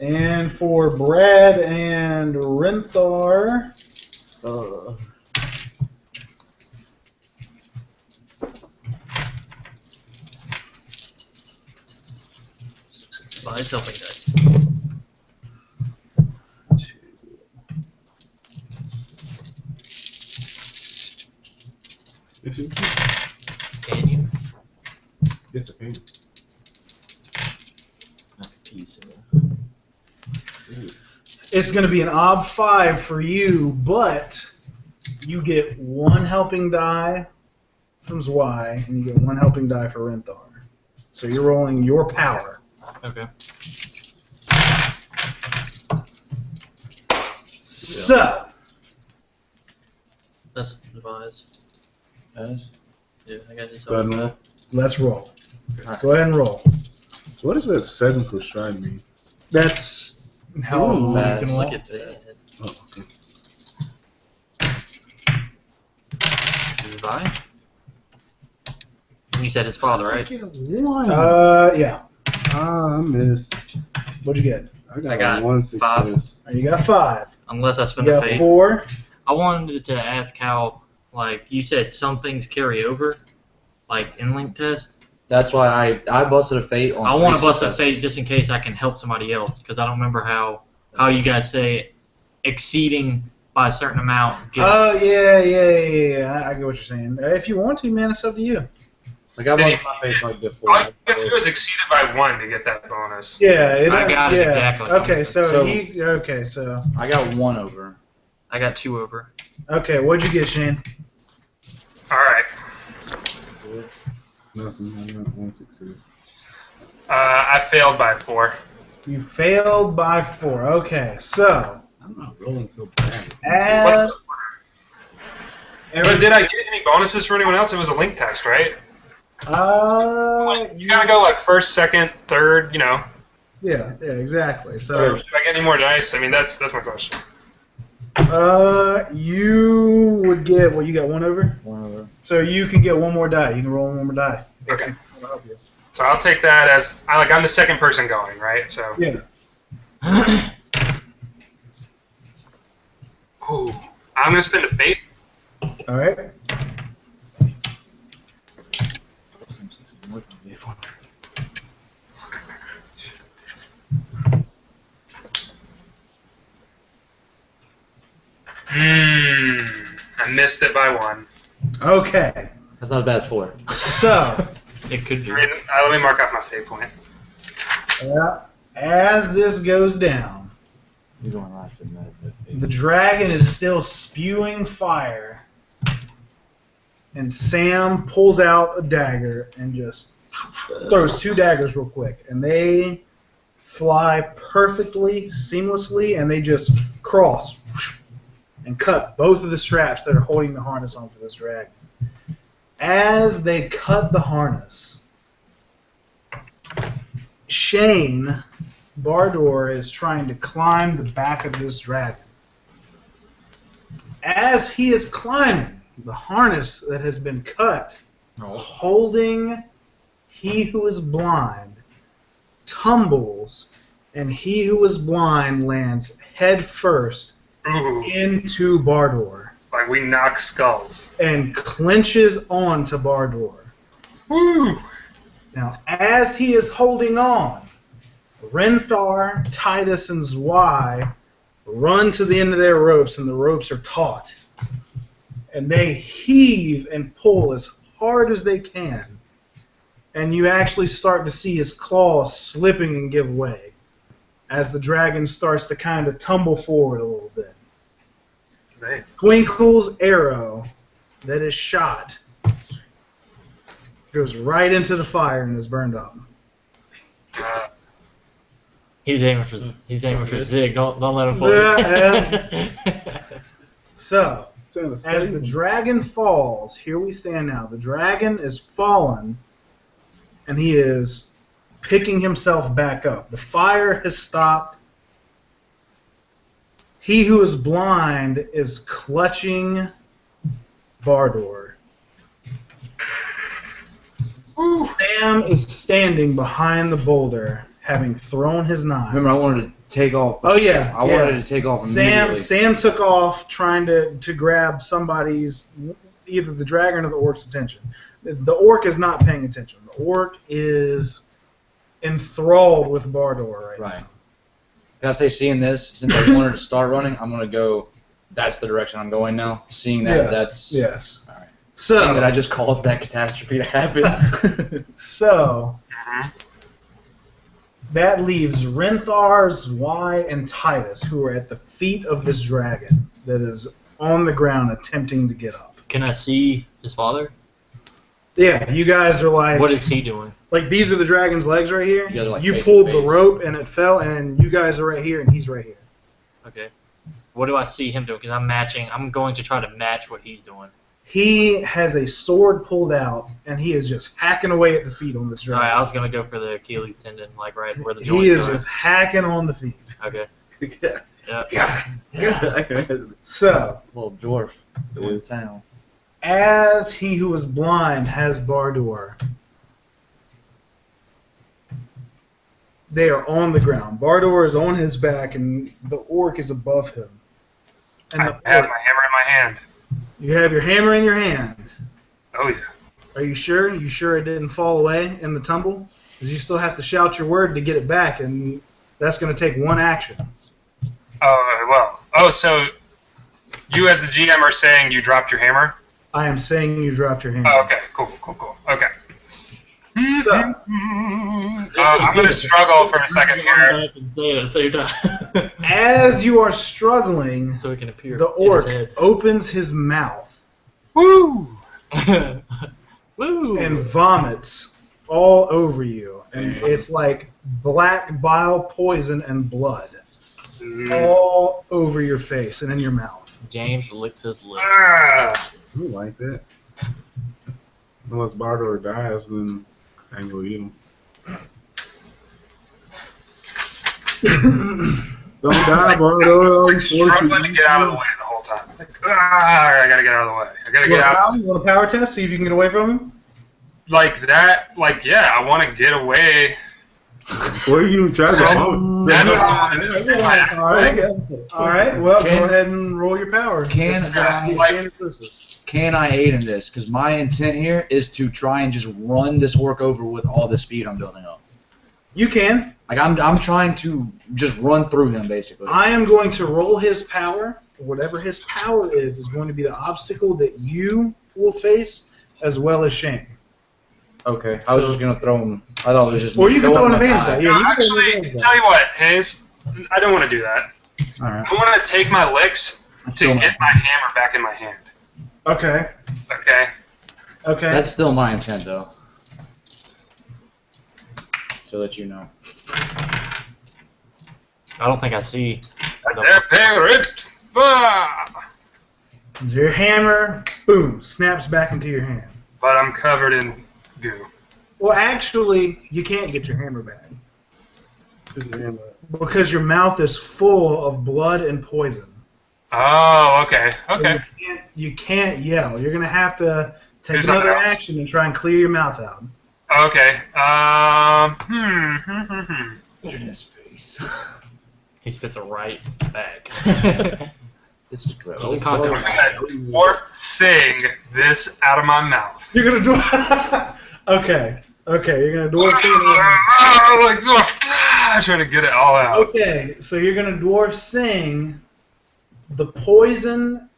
And for Brad and Renthar, By helping dice. Can you? Yes, I can. it's going to be an ob 5 for you, but you get 1 helping die from Zwei, and you get 1 helping die for Renthar. So you're rolling your power. Okay. So, That's devised. Yeah, I got this. Go ahead and roll. let's roll. Go ahead and roll. What does that 7 for stride mean? That's how Ooh, you bad. can roll. Look at that. Oh, okay. Devi? And you said his father, right? Yeah. I missed. What'd you get? I got one 5. success. You got 5. Unless I You spend a got fate. 4. I wanted to ask how, like, you said some things carry over, like in link test. That's why I busted a fate on. I want to 3 bust a successes. fate just in case I can help somebody else, because I don't remember how you guys say exceeding by a certain amount. Oh, yeah. I get what you're saying. If you want to, man, it's up to you. Like I busted my face like before. All you have to do is exceed it by 1 to get that bonus. Yeah, I got it exactly. Okay, So- so I got 1 over. I got 2 over. okay, what'd you get, Shane? All right. Nothing. I got 1 success. I failed by 4. You failed by 4. Okay, so I'm not rolling so bad. as But did I get any bonuses for anyone else? It was a link test, right? You gotta go like first, second, third, you know. Yeah, exactly. So Should I get any more dice? I mean, that's my question. you would get you got 1 over? 1 over. So you can get 1 more die. You can roll 1 more die. Okay. That'll help you. So I'll take that as I'm the second person going, right? So. Yeah. Ooh, I'm gonna spend a fate. All right. I missed it by 1. Okay. That's not as bad as 4. So It could be. Let me mark off my fate point. as this goes down, You're going last in that. the dragon is still spewing fire, and Sam pulls out a dagger and just throws 2 daggers real quick, and they fly perfectly, seamlessly, and they just cross and cut both of the straps that are holding the harness on for this dragon. As they cut the harness, Shane Bardor is trying to climb the back of this dragon. As he is climbing, the harness that has been cut, holding he who is blind, tumbles, and he who is blind lands head first into Bardor. Like we knock skulls. And clinches on to Bardor. Woo! Now, as he is holding on, Renthar, Titus, and Zwei run to the end of their ropes, and the ropes are taut. And they heave and pull as hard as they can. And you actually start to see his claws slipping and give way as the dragon starts to kind of tumble forward a little bit. Man. Twinkle's arrow that is shot goes right into the fire and is burned up. He's aiming for Zig. Don't let him fall. So, as the dragon falls, here we stand now. The dragon is fallen, and he is picking himself back up. The fire has stopped. He who is blind is clutching Bardor. Sam is standing behind the boulder, having thrown his knives. Remember, I wanted to take off. Oh yeah, I wanted to take off immediately. Sam took off trying to grab somebody's, either the dragon or the orc's attention. The orc is not paying attention. The orc is enthralled with Bardor right now. Can I say, seeing this, since I wanted to start running, I'm going to go, that's the direction I'm going now. Seeing that, that's... Yes. All right. So... Seeing that I just caused that catastrophe to happen. So... That leaves Renthar, Zwei, and Titus, who are at the feet of this dragon that is on the ground attempting to get up. Can I see his father? Yeah, you guys are like... What is he doing? Like, these are the dragon's legs right here. You guys are like you face pulled to the face. rope and it fell, and you guys are right here and he's right here. Okay. What do I see him doing? Because I'm going to try to match what he's doing. He has a sword pulled out, and he is just hacking away at the feet on this dragon. Alright, I was going to go for the Achilles tendon, like right where the joints are. He is just hacking on the feet. Okay. Yeah. So, Little dwarf in town. as he who is blind has Bardor, they are on the ground. Bardor is on his back, and the orc is above him. And I the have orc, my hammer in my hand. you have your hammer in your hand. Oh, yeah. Are you sure? You sure it didn't fall away in the tumble? Because you still have to shout your word to get it back, and that's going to take one action. Oh, well. Oh, so you as the GM are saying you dropped your hammer? I am saying you dropped your hammer. Oh, okay. Cool. Okay. So, I'm going to struggle for a second here. Say it at the same time. as you are struggling, So it can appear the in his orc head. opens his mouth Woo! Woo! and vomits all over you, and it's like black bile, poison, and blood all over your face and in your mouth. James licks his lips. I don't like that. Unless Bardor dies, then I can go eat him. Don't die, Bardor. I'm struggling to get out of the way the whole time. I gotta get out of the way. I gotta get out. You want a power test? See if you can get away from him? Like that? Like, yeah, I want to get away. Where you trying to All right. Well, go ahead and roll your power. Can I aid in this? Because my intent here is to try and just run this orc over with all the speed I'm building up. You can. Like I'm trying to just run through him basically. I am going to roll his power. Whatever his power is going to be the obstacle that you will face, as well as Shane. Okay. I was just gonna throw him. I thought it was just. Or you can throw an advantage. Yeah, actually, tell you what, Hayes, I don't want to do that. All right. I want to take my licks to get my hammer back in my hand. Okay. Okay. Okay. That's still my intent though. So that you know. I don't think I see. Your hammer, boom, snaps back into your hand. But I'm covered in goo. Well, actually, you can't get your hammer back. Because your mouth is full of blood and poison. Oh, okay. Okay. So you can't yell. You're going to have to take another action and try and clear your mouth out. Okay. In his face. He spits it right back. This is gross. Just I'm concentrate. gonna dwarf sing this out of my mouth. You're going to dwarf. Okay. Okay, you're going to dwarf sing. I'm trying to get it all out. Okay, so you're going to dwarf sing. The poison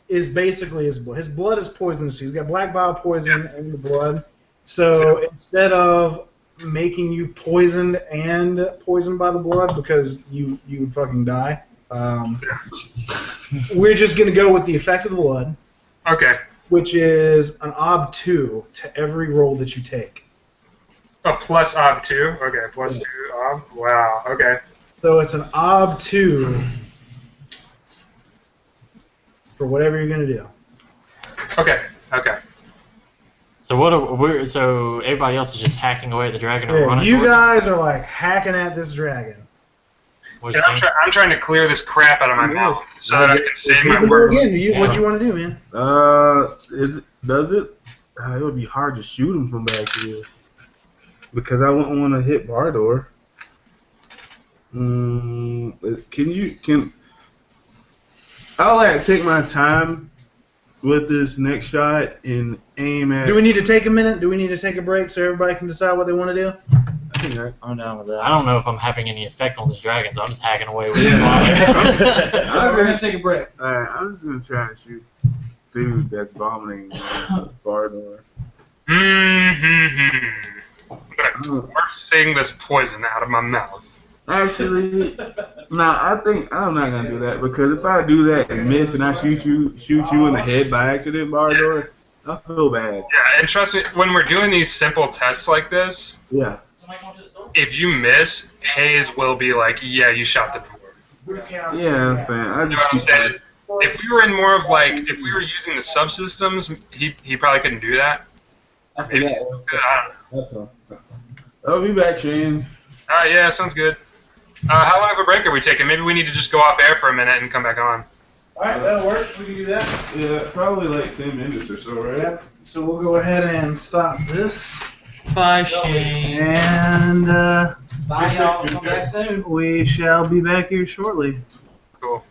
is basically his blood. His blood is poisonous. He's got black bile poison in the blood. So instead of making you poisoned and poisoned by the blood because you would fucking die, we're just going to go with the effect of the blood. Okay. Which is an ob 2 to every roll that you take. A plus ob 2? Okay, plus 2 ob. Wow, okay. So it's an ob 2 for whatever you're going to do. Okay, okay. So so everybody else is just hacking away at the dragon and running you towards guys are like hacking at this dragon. it? And I'm trying to clear this crap out of my mouth so that I can say my word. Again, what do you want to do, man? Does it? It would be hard to shoot him from back here because I wouldn't want to hit Bardor. I'll like take my time with this next shot and aim at. Do we need to take a minute? Do we need to take a break so everybody can decide what they want to do? I think I'm down with that. I don't know if I'm having any effect on this dragon, so I'm just hacking away with this We're going to take a break. Alright, I'm just gonna try and shoot dude that's vomiting Bardor. I'm gonna sing this poison out of my mouth. Actually, I think I'm not gonna do that because if I do that and miss and I shoot you in the head by accident, Bardor, I feel bad. Yeah, and trust me, when we're doing these simple tests like this, if you miss, Hayes will be like, "Yeah, you shot the dwarf." Yeah, I'm saying. You know what I'm saying? If we were in more of like, if we were using the subsystems, he probably couldn't do that. Maybe he's still good, I don't know. I'll be back, Shane. Yeah, sounds good. How long of a break are we taking? Maybe we need to just go off air for a minute and come back on. Alright, that'll work. We can do that. Yeah, probably like 10 minutes or so, right? Yep. So we'll go ahead and stop this. Bye, Shane. And Bye, y'all. Come back soon. we shall be back here shortly. Cool.